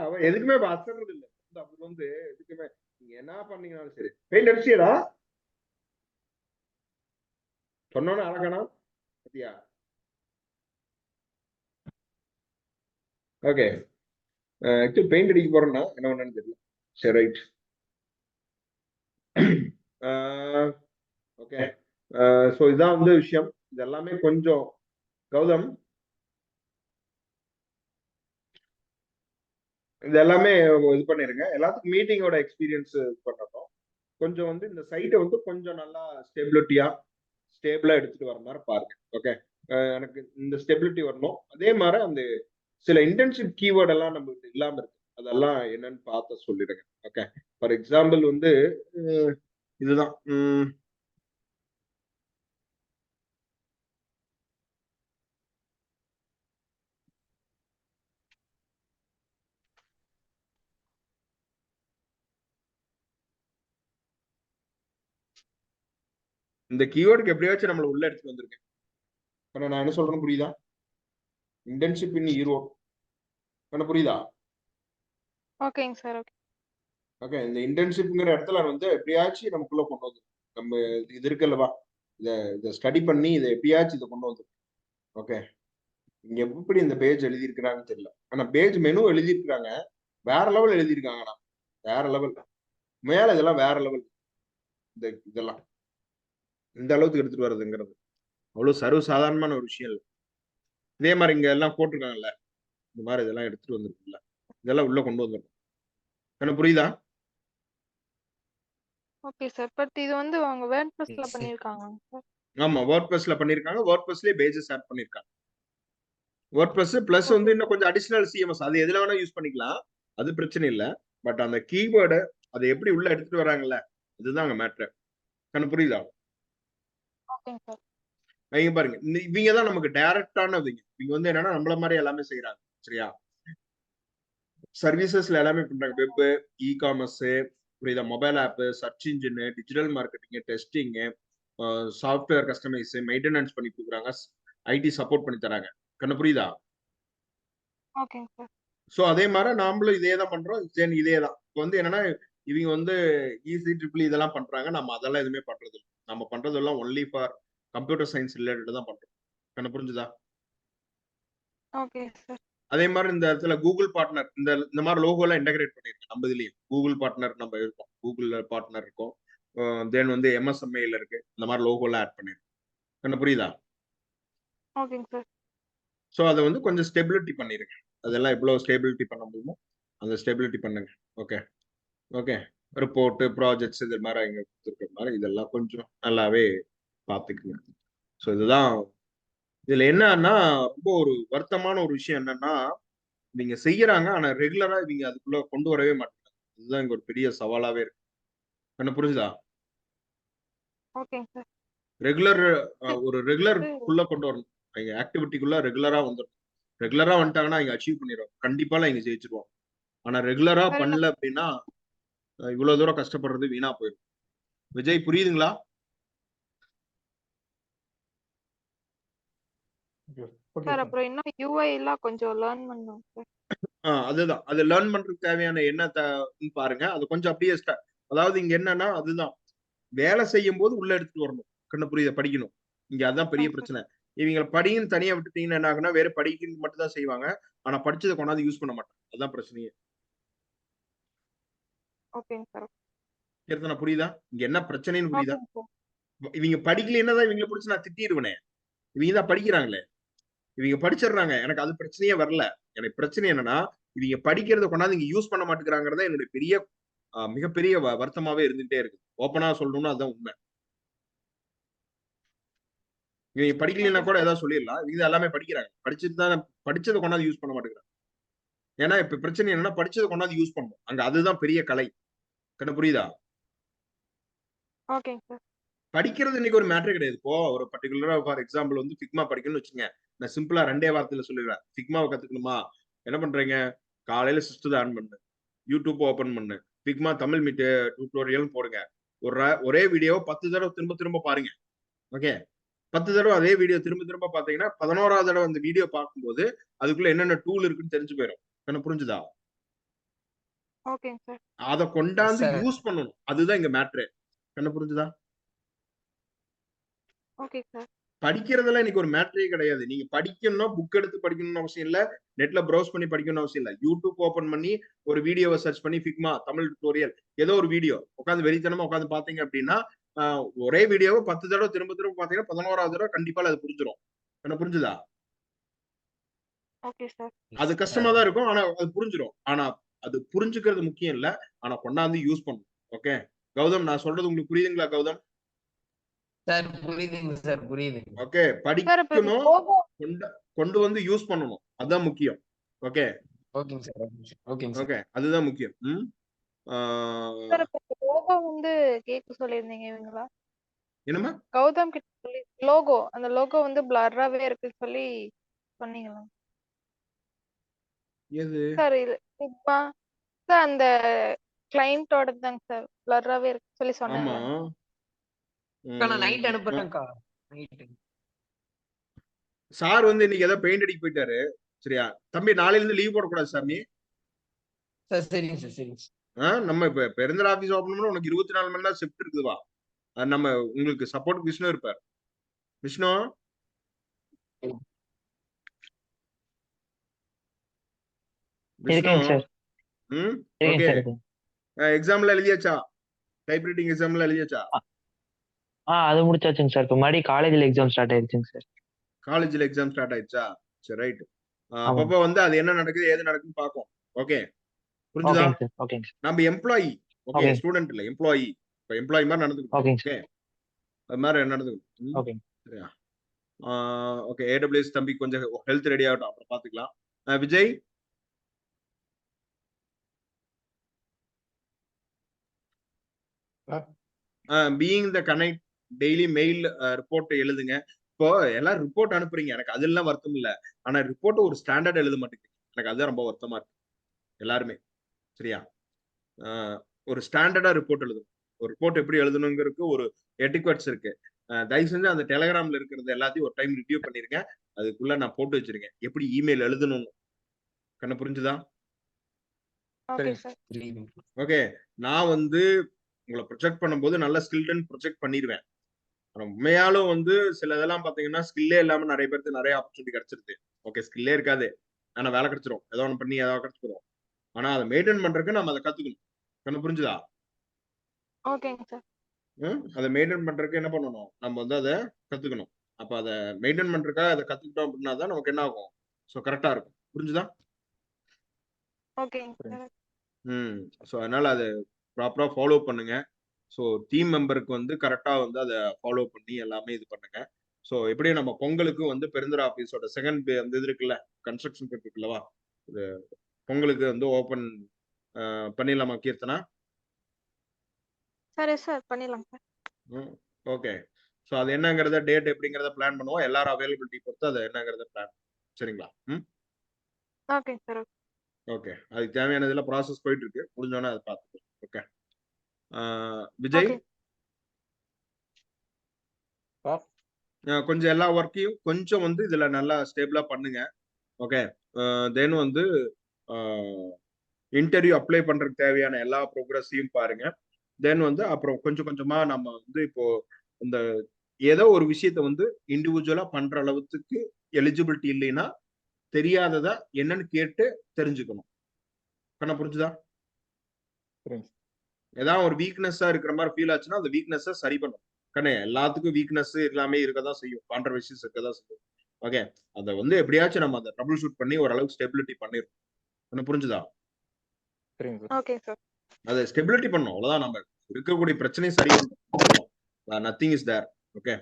அவன் எதுக்குமே அசறது இல்லை. அப்படி வந்து எதுக்குமே நீங்க என்ன பண்ணீங்கன்னாலும் சரி. பெயிண்ட் அடிச்சியடா சொன்னோன்னு அழகானா பத்தியா? ஓகே, ஆக்சுவலி பெயிண்ட் அடிக்க போறேன்னா என்ன பண்ணு தெரியல. சரி ரைட். ஓகே, ஸோ இதான் வந்து விஷயம். இது எல்லாமே கொஞ்சம் கௌதம் இது எல்லாமே இது பண்ணிருங்க. எல்லாத்துக்கும் மீட்டிங்கோட எக்ஸ்பீரியன்ஸ் பண்ணணும். கொஞ்சம் வந்து இந்த சைட்டை வந்து கொஞ்சம் நல்லா ஸ்டேபிளா எடுத்துட்டு வர மாதிரி பாருங்க. ஓகே, எனக்கு இந்த ஸ்டெபிலிட்டி வரணும். அதே மாதிரி அந்த சில இன்டர்ன்ஷிப் கீவேர்ட் எல்லாம் நம்மளுக்கு இல்லாம இருக்கு, அதெல்லாம் என்னன்னு பார்த்து சொல்லிடுங்க. ஓகே, ஃபார் எக்ஸாம்பிள் வந்து இதுதான் இந்த கீவேர்டுக்கு எப்படியாச்சும் நம்மள உள்ள எடுத்துட்டு வந்திருக்கேன். நான் என்ன சொல்றேன்னு புரியுதா? இன்டர்ன்ஷிப் இன் ஈரோடு. என்ன புரியுதா? ஓகேங்க சார். ஓகே. ஓகே, இந்த இன்டர்ன்ஷிப்ங்கிற இடத்துல வந்து எப்படியாச்சும் நமக்குள்ள கொண்டு வந்து நம்ம இது இருக்குல்லவா, இதை ஸ்டடி பண்ணி இதை எப்படியாச்சும் இதை கொண்டு வந்து. ஓகே, இங்க எப்படி இந்த பேஜ் எழுதியிருக்கிறாங்கன்னு தெரியல, ஆனா பேஜ் மெனு எழுதியிருக்கிறாங்க வேற லெவல் எழுதியிருக்காங்கண்ணா, வேற லெவல். மேல இதெல்லாம் வேற லெவல். இதெல்லாம் இந்த அளவுக்கு எடுத்துட்டு வர்றதுங்கிறது அவ்வளவு சர்வ சாதாரணமான ஒரு விஷயம் இல்லை. இதே மாதிரி இங்க எல்லாம் போட்டிருக்காங்கல்ல, இந்த மாதிரி இதெல்லாம் எடுத்துட்டு வந்துருக்குல்ல, இதெல்லாம் உள்ள கொண்டு வந்துடும். எனக்கு புரியுதா? Okay sir. பட் இது வந்து அவங்க வேர்ட்பிரஸ்ல பண்ணிருக்காங்க சார். ஆமா, வேர்ட்பிரஸ்ல பண்ணிருக்காங்க. வேர்ட்பிரஸ்லயே பேஜஸ் ஆட் பண்ணிருக்காங்க. வேர்ட்பிரஸ் பிளஸ் வந்து இன்னும் கொஞ்சம் அடிஷனல் சிஎம்எஸ், அது எதுல வேணா யூஸ் பண்ணிக்கலாம், அது பிரச்சனை இல்ல. பட் அந்த கீவேர்டு அதை எப்படி உள்ள எடுத்துட்டு வராங்கல்ல, அதுதான் அங்க மேட்ரு. எனக்கு புரியுதா? ஓகேங்க சார். இங்க பாருங்க, இவங்க தான் நமக்கு டைரக்டானவங்க. இவங்க வந்து என்னன்னா நம்மள மாதிரி எல்லாமே செய்யறாங்க. சரியா? சர்வீசஸ்ல எல்லாமே பண்றாங்க. வெப், இ காமர்ஸ், புரியுதா, mobile app, search engine, digital marketing, testing, software customise, maintenance பண்ணி கொடுக்குறாங்க, ஐடி சப்போர்ட் பண்ணி தராங்க. கண்ணு புரியுதா? ஓகேங்க சார். சோ அதே மாதிரி நாமளும் இதே தான் பண்றோம். இதே தான் இப்போ வந்து என்னன்னா இவங்க வந்து ஈஸி ட்ரிபிள் இதெல்லாம் பண்றாங்க. நம்ம அதெல்லாம் எதுவுமே பண்றது இல்லை. நம்ம பண்றது எல்லாம் only for computer science related தான் பண்றோம். கண்ணு புரிஞ்சுதா? Okay sir. அதே மாதிரி இந்த இடத்துல கூகுள் பார்ட்னர், இந்த மாதிரி லோகோ எல்லாம் இன்டகிரேட் பண்ணிருக்கோம். நம்ம இதுலயும் கூகுள் பார்ட்னர் நம்ம இருக்கோம், கூகுள் பார்ட்னர் இருக்கும். தென் வந்து எம்எஸ்எம்ஐல இருக்கு, இந்த மாதிரி லோகோ எல்லாம் ஆட் பண்ணிருக்கோம். கண்ணு புரியுதா? ஓகேங்க சார். ஸோ அதை வந்து கொஞ்சம் ஸ்டெபிலிட்டி பண்ணிருங்க. அதெல்லாம் எவ்வளவு ஸ்டெபிலிட்டி பண்ண முடியுமோ அந்த ஸ்டெபிலிட்டி பண்ணுங்க. Okay okay. ரிப்போர்ட், ப்ராஜெக்ட்ஸ், இது மாதிரி இங்க கொடுத்துருக்க மாதிரி இதெல்லாம் கொஞ்சம் நல்லாவே பார்த்துக்குங்க. ஸோ இதுதான் இதுல என்னன்னா ரொம்ப ஒரு வருத்தமான ஒரு விஷயம் என்னன்னா, இவங்க செய்யறாங்க ஆனா ரெகுலரா இவங்க அதுக்குள்ள கொண்டு வரவே மாட்டாங்க. இதுதான் இங்க ஒரு பெரிய சவாலாவே இருக்கு. என்ன புரிஞ்சுதா? ஓகேங்க சார். ஒரு ரெகுலருக்குள்ள கொண்டு வரணும். இங்க ஆக்டிவிட்டிக்குள்ள ரெகுலரா வந்துடும். ரெகுலரா வந்துட்டாங்கன்னா இங்க அச்சீவ் பண்ணிடுவாங்க. கண்டிப்பா இங்க ஜெயிச்சிருவாங்க. ஆனா ரெகுலரா சரிங்க. பண்ணல அப்படின்னா இவ்வளவு தூரம் கஷ்டப்படுறது வீணா போயிடும். விஜய் புரியுதுங்களா? Okay sir sir. அப்புறம் இன்னும் யூஐ எல்லாம் கொஞ்சம் லேர்ன் பண்ணணும் சார். அதுதான், அது லேர்ன் பண்றதுக்கு தேவையான என்ன பாருங்க. அது கொஞ்சம் அப்படியே அதாவது இங்க என்னன்னா அதுதான் வேலை செய்யும் போது உள்ள எடுத்துட்டு வரணும். கண்ணு புரியுத, படிக்கணும். இங்க அதான் பெரிய ஓகே. பிரச்சனை. இவங்க படின்னு தனியா விட்டுட்டீங்கன்னா என்ன ஆகுனா வேற படிக்கிறது மட்டும் தான் செய்வாங்க. ஆனா படிச்சதை கொண்டாந்து யூஸ் பண்ண மாட்டாங்க. அதான் பிரச்சனையே. ஓகேங்க சார். கீர்த்தனா புரியுதா? இங்க என்ன பிரச்சனைன்னு புரியுதா? ஓகேங்க சார். இவங்க படிக்கலன்னா தான் இவங்களை பிடிச்சி நான் திட்டிடுவேனே. இவங்க தான் படிக்கிறாங்களே, இவங்க படிச்சிடுறாங்க. எனக்கு அது பிரச்சனையே வரல. எனக்கு பிரச்சனை என்னன்னா இவங்க படிக்கிறத கொண்டாந்து இங்க யூஸ் பண்ண மாட்டேங்கிறாங்கிறத என்னுடைய பெரிய மிகப்பெரிய வருத்தமாவே இருந்துகிட்டே இருக்கு. ஓப்பனா சொல்லணும்னா அதுதான் உண்மை. இவங்க படிக்கலன்னா கூட ஏதாவது சொல்லிடலாம். இவங்க எல்லாமே படிக்கிறாங்க. படிச்சுட்டு தான் படிச்சதை கொண்டாந்து யூஸ் பண்ண மாட்டேங்கிறாங்க. ஏன்னா இப்ப பிரச்சனை என்னன்னா படிச்சதை கொண்டாந்து யூஸ் பண்ணணும். அங்க அதுதான் பெரிய கலை. கண்ணு புரியுதா? ஓகேங்க சார். படிக்கிறது இன்னைக்கு ஒரு மேட்டர் கிடையாது. இப்போ ஒரு பர்டிகுலரா ஃபார் எக்ஸாம்பிள் வந்து ஃபிக்மா படிக்கணும்னு வச்சுங்க. நான் சிம்பிளா 2 வார்த்தையில சொல்லிடுறேன். ஃபிக்மாவை கத்துக்கணுமா? என்ன பண்றீங்க? காலையில சிஸ்டத்தை ஆன் பண்ணு, யூடியூப் ஓபன் பண்ணு, ஃபிக்மா தமிழ் மீட் டியூட்டோரியல் போடுங்க. ஒரே வீடியோ 10 தடவை திரும்ப திரும்ப பாருங்க. ஓகே, 10 தடவை அதே வீடியோ திரும்ப திரும்ப பாத்தீங்கன்னா 11வது தடவை அந்த வீடியோ பார்க்கும்போது அதுக்குள்ள என்னென்ன டூல் இருக்குன்னு தெரிஞ்சு போயிடும். என்ன புரிஞ்சுதா? ஓகேங்க சார். அதை கொண்டாந்து சார். யூஸ் பண்ணணும். அதுதான் இங்க மேட்ரு. என்ன புரிஞ்சுதா? Okay sir. படிக்கிறதுல இன்னைக்கு ஒரு மேட்டரே கிடையாது. நீங்க படிக்கணும்னா புக் எடுத்து படிக்கணும்னு அவசியம் இல்ல, நெட்ல ப்ரௌஸ் பண்ணி படிக்கணும்னு அவசியம் இல்ல. யூடியூப் ஓபன் பண்ணி ஒரு வீடியோவை சர்ச் பண்ணி ஃபிக்மா தமிழ் டியூட்டோரியல் ஏதோ ஒரு வீடியோ உட்காந்து வெறித்தனமா உட்காந்து பாத்தீங்க அப்படின்னா ஒரே வீடியோவை 10 தடவை திரும்ப திரும்ப பாத்தீங்கன்னா 11வது தடவை கண்டிப்பா அது புரிஞ்சிடும். என்ன புரிஞ்சுதா? Okay sir. அது கஷ்டமா தான் இருக்கும், ஆனா அது புரிஞ்சிடும். ஆனா அது புரிஞ்சுக்கிறது முக்கியம் இல்ல, ஆனா கொண்டாந்து யூஸ் பண்ணணும். ஓகே கௌதம், நான் சொல்றது உங்களுக்கு புரியுதுங்களா கௌதம்? சார் புரியுதுங்க சார், புரியுதுங்க. ஓகே, சார் இப்ப படிக்கணும், லோகோ கொண்டு வந்து யூஸ் பண்ணணும். அதுதான் முக்கியம். ஓகே ஓகேங்க சார், ஓகேங்க சார். ஓகே, அதுதான் முக்கியம். சார் இப்ப லோகோ வந்து கேட்க சொல்லியிருந்தீங்க இவங்களா? என்னமா? கௌதம் கிட்ட சொல்லி லோகோ, அந்த லோகோ வந்து பிளர்ராவே இருக்குன்னு சொல்லி சொன்னீங்களா எது? சார்? இது சிக்மா சார், அந்த கிளையண்டோட தாங்க சார், பிளர்ராவே இருக்கு சொல்லி ஆமா. சொன்னாங்க. நான் நைட் அனுப்புறேன்க்கா. நைட்டு சார் வந்து இன்னைக்கு ஏதோ பெயிண்ட் அடிக்க போயிட்டாரு. சரியா தம்பி, நாளையில இருந்து லீவ் போடக்கூடாது சார் நீ. சார். சரிங்க சார், சரிங்க சார். நம்ம இப்ப பெருந்தர் ஆபீஸ் ஓபன் பண்ணா உனக்கு 24 மணி நேரம் ஷிஃப்ட் இருக்குதுவா? நம்ம உங்களுக்கு சப்போர்ட் விஷ்ணு இருப்பார். விஷ்ணு, விஷ்ணு. இருக்கேங்க சார். ம் இருக்கேங்க ஓகே. சார். எக்ஸாம்ல எழுதியாச்சா? டைப்ரைட்டிங் எக்ஸாம்லாம் எழுதியாச்சா? அது முடிச்சாச்சுங்க சார். இப்போ மறுபடியும் காலேஜ்ல எக்ஸாம் ஸ்டார்ட் ஆயிடுச்சுங்க சார். காலேஜ்ல எக்ஸாம் ஸ்டார்ட் ஆயிடுச்சா? சரி, ரைட். ஆமாங்க. அப்பப்போ வந்து அது என்ன நடக்குது ஏது நடக்குதுன்னு பார்ப்போம். ஓகே, புரிஞ்சுதா? ஓகேங்க சார். ஓகேங்க சார். நம்ம எம்ப்ளாயி, ஓகே, ஓகேங்க. ஸ்டூடெண்ட் இல்ல, எம்ப்ளாயி. இப்போ எம்ப்ளாயி மாதிரி நடந்துக்கணும். ஓகேங்க சார். ஓகே, அது மாதிரி நடந்துக்கணும். ஓகேங்க. சரியா? ஓகே, ஏடபிள்யூஎஸ் தம்பி கொஞ்சம் ஹெல்த் ரெடி ஆகட்டும், அப்புறம் பார்த்துக்கலாம். Vijay, being the connect daily mail report எழுதுங்க. இப்போ எல்லாம் ரிப்போர்ட் அனுப்புறீங்க, எனக்கு அதெல்லாம் வருத்தம் இல்ல. ஆனா ரிப்போர்ட் ஒரு ஸ்டாண்டர்ட் எழுத மாட்டேங்குது, எனக்கு அதுதான் ரொம்ப வருத்தமா இருக்கு எல்லாருமே. சரியா? ஒரு ஸ்டாண்டர்டா ரிப்போர்ட் எழுதணும். ஒரு ரிப்போர்ட் எப்படி எழுதணுங்கிறதுக்கு ஒரு எட்டிக்வெட்ஸ் இருக்கு. தயவு செஞ்சு அந்த டெலகிராம்ல இருக்கிறது எல்லாத்தையும் ஒரு டைம் ரிவ்யூ பண்ணிருங்க. அதுக்குள்ள நான் போட்டு வச்சிருக்கேன் எப்படி இமெயில் எழுதணும். கண்ணு புரிஞ்சுதா? Okay sir. ஓகே, நான் வந்து உங்களை ப்ரொஜெக்ட் பண்ணும்போது நல்ல ஸ்கில்டன் ப்ரொஜெக்ட் பண்ணிடுவேன். ஆனா உண்மையாலும் வந்து சில இதெல்லாம் பாத்தீங்கன்னா ஸ்கில்லே இல்லாம நிறைய பேருக்கு நிறைய ஆப்பர்ச்சுனிட்டி கிடைச்சிருது. ஓகே, ஸ்கில்லே இருக்காது, ஆனா வேலை கிடைச்சிரும், ஏதோ ஒன்று பண்ணி ஏதாவது கிடைச்சிரும். ஆனா அதை மெயின்டைன் பண்றதுக்கு நம்ம அதை கத்துக்கணும். கண்ணு புரிஞ்சுதா? ஓகேங்க சார். அதை மெயின்டைன் பண்றதுக்கு என்ன பண்ணணும், நம்ம வந்து அதை கத்துக்கணும். அப்ப அதை மெயின்டைன் பண்றதுக்காக அதை கத்துக்கிட்டோம் அப்படின்னா தான் நமக்கு என்ன ஆகும், ஸோ கரெக்டா இருக்கும். புரிஞ்சுதா? ஓகேங்க சார். ஸோ அதனால அதை ப்ராப்பரா ஃபாலோ பண்ணுங்க. ஸோ டீம் மெம்பருக்கு வந்து கரெக்டா வந்து அதை ஃபாலோ பண்ணி எல்லாமே இது பண்ணுங்க. ஸோ எப்படியும் நம்ம பொங்கலுக்கு வந்து பெருந்துறை ஆஃபீஸோட செகண்ட் அந்த இது இருக்குல்ல, கன்ஸ்ட்ரக்ஷன் இருக்குல்லவா, இது பொங்கலுக்கு வந்து ஓப்பன் பண்ணிடலாமா கீர்த்தனா? சரி சார், பண்ணிடலாம் சார். ஓகே, ஸோ அது என்னங்கிறத டேட் எப்படிங்கிறத பிளான் பண்ணுவோம். எல்லாரும் அவைலபிலிட்டி பொறுத்து அதை என்னங்கிறத பிளான், சரிங்களா? Okay sir. ஓகே, அதுக்கு தேவையான இதெல்லாம் ப்ராசஸ் போயிட்டு இருக்கு, முடிஞ்சோன்னா அதை பார்த்துக்கலாம். ஓகே, விஜய், கொஞ்சம் எல்லா ஒர்க்கையும் கொஞ்சம் வந்து இதுல நல்லா ஸ்டேபிளா பண்ணுங்க. ஓகே, தென் வந்து இன்டர்வியூ அப்ளை பண்றதுக்கு தேவையான எல்லா ப்ரோக்ரஸையும் பாருங்க. தென் வந்து அப்புறம் கொஞ்சம் கொஞ்சமா நம்ம வந்து இப்போ இந்த ஏதோ ஒரு விஷயத்த வந்து இண்டிவிஜுவலா பண்ற அளவுக்கு எலிஜிபிலிட்டி இல்லைன்னா தெரியாததா என்னன்னு கேட்டு தெரிஞ்சுக்கணும். கண்ணா புரிஞ்சுதா? ஏதாவது ஒரு வீக்னஸா இருக்கிற மாதிரி ஃபீல் ஆச்சுன்னா அந்த வீக்னஸை சரி பண்ணும். கண்ணே, எல்லாத்துக்கும் வீக்னஸ் எல்லாமே இருக்கதான் செய்யும், கான்ட்ரவர்சிஸ் இருக்கதான் செய்யும். ஓகே, அதை வந்து எப்படியாச்சும் நம்ம அதை ட்ரபிள் ஷூட் பண்ணி ஓரளவுக்கு ஸ்டெபிலிட்டி பண்ணிருக்கோம். கண்ணா புரிஞ்சுதா? Okay sir. அதை ஸ்டெபிலிட்டி பண்ணணும், அவ்வளவுதான். நம்ம இருக்கக்கூடிய பிரச்சனையும் சரி பண்ணணும். Nothing is there. ஓகே,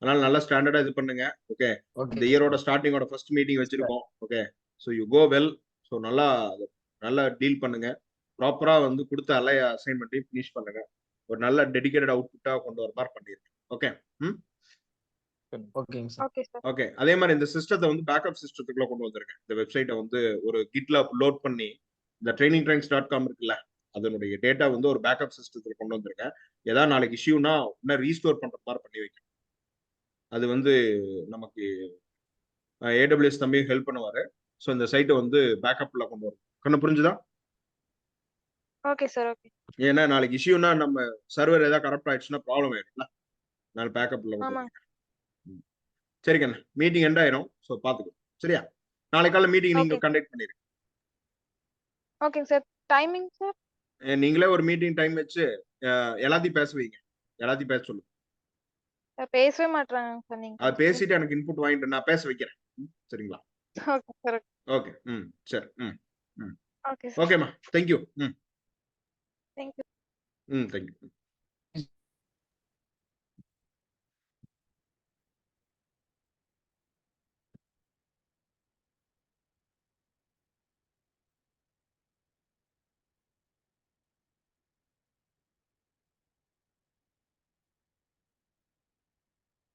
அதனால நல்லா ஸ்டாண்டர்டா இது பண்ணுங்க. ஓகே, இந்த இயரோட ஸ்டார்டிங்கோட ஃபர்ஸ்ட் மீட்டிங் வச்சிருக்கோம். Okay, so you go well. So நல்லா டீல் பண்ணுங்க. ப்ராப்பரா வந்து கொடுத்த அசைன்மெண்ட்டையும் ஃபினிஷ் பண்ணுங்க. ஒரு நல்ல டெடிகேட்டட் அவுட்புட்டா கொண்டு வர மாதிரி பண்ணிருக்கேன். Okay, okay. அதே மாதிரி இந்த சிஸ்டத்தை வந்து பேக்கப் சிஸ்டத்துக்குள்ள கொண்டு வந்திருக்கேன். இந்த வெப்சைட்டை வந்து ஒரு கிட்ல லோட் பண்ணி இந்த trainingtrains.com இருக்குல்ல, அதனுடைய டேட்டா வந்து ஒரு பேக்கப் சிஸ்டத்துல கொண்டு வந்திருக்கேன். ஏதாவது நாளைக்கு இஷ்யூனா இன்னும் ரீஸ்டோர் பண்ற மாதிரி பண்ணி வைக்கணும். அது வந்து நமக்கு ஏடபிள்யூஎஸ் தம்பியும் ஹெல்ப் பண்ணுவாரு. ஸோ இந்த சைட்டை வந்து பேக்கப்ல கொண்டு வரும். கண்ணு புரிஞ்சுதா? Okay sir. ஓகே. ஏன்னா நாளைக்கு இஷ்யூனா நம்ம சர்வர் ஏதாவது கரப்ட் ஆயிடுச்சுன்னா ப்ராப்ளம் ஆயிடும்ல, நாளை பேக்கப்ல கொண்டு வரும். சரி கண்ணா, மீட்டிங் எண்ட் ஆயிரும். ஸோ பாத்துக்கோ, சரியா? நாளை காலை மீட்டிங் நீங்க கண்டக்ட் பண்ணிருங்க. ஓகேங்க சார். Timing sir? நீங்களே ஒரு மீட்டிங் டைம் வச்சு எல்லாத்தையும் பேச வைங்க, எல்லாத்தையும் பேச சொல்லுங்க. பேசவே மாட்டாங்க சார். நீங்க அது பேசிட்டு எனக்கு இன்புட் வாங்கிட்டு நான் பேச வைக்கிறேன். சரிங்களா? Okay sir. ஓகே, சரி. Okay sir. ஓகேம்மா, தேங்க்யூ. தேங்க்யூ. தேங்க்யூ.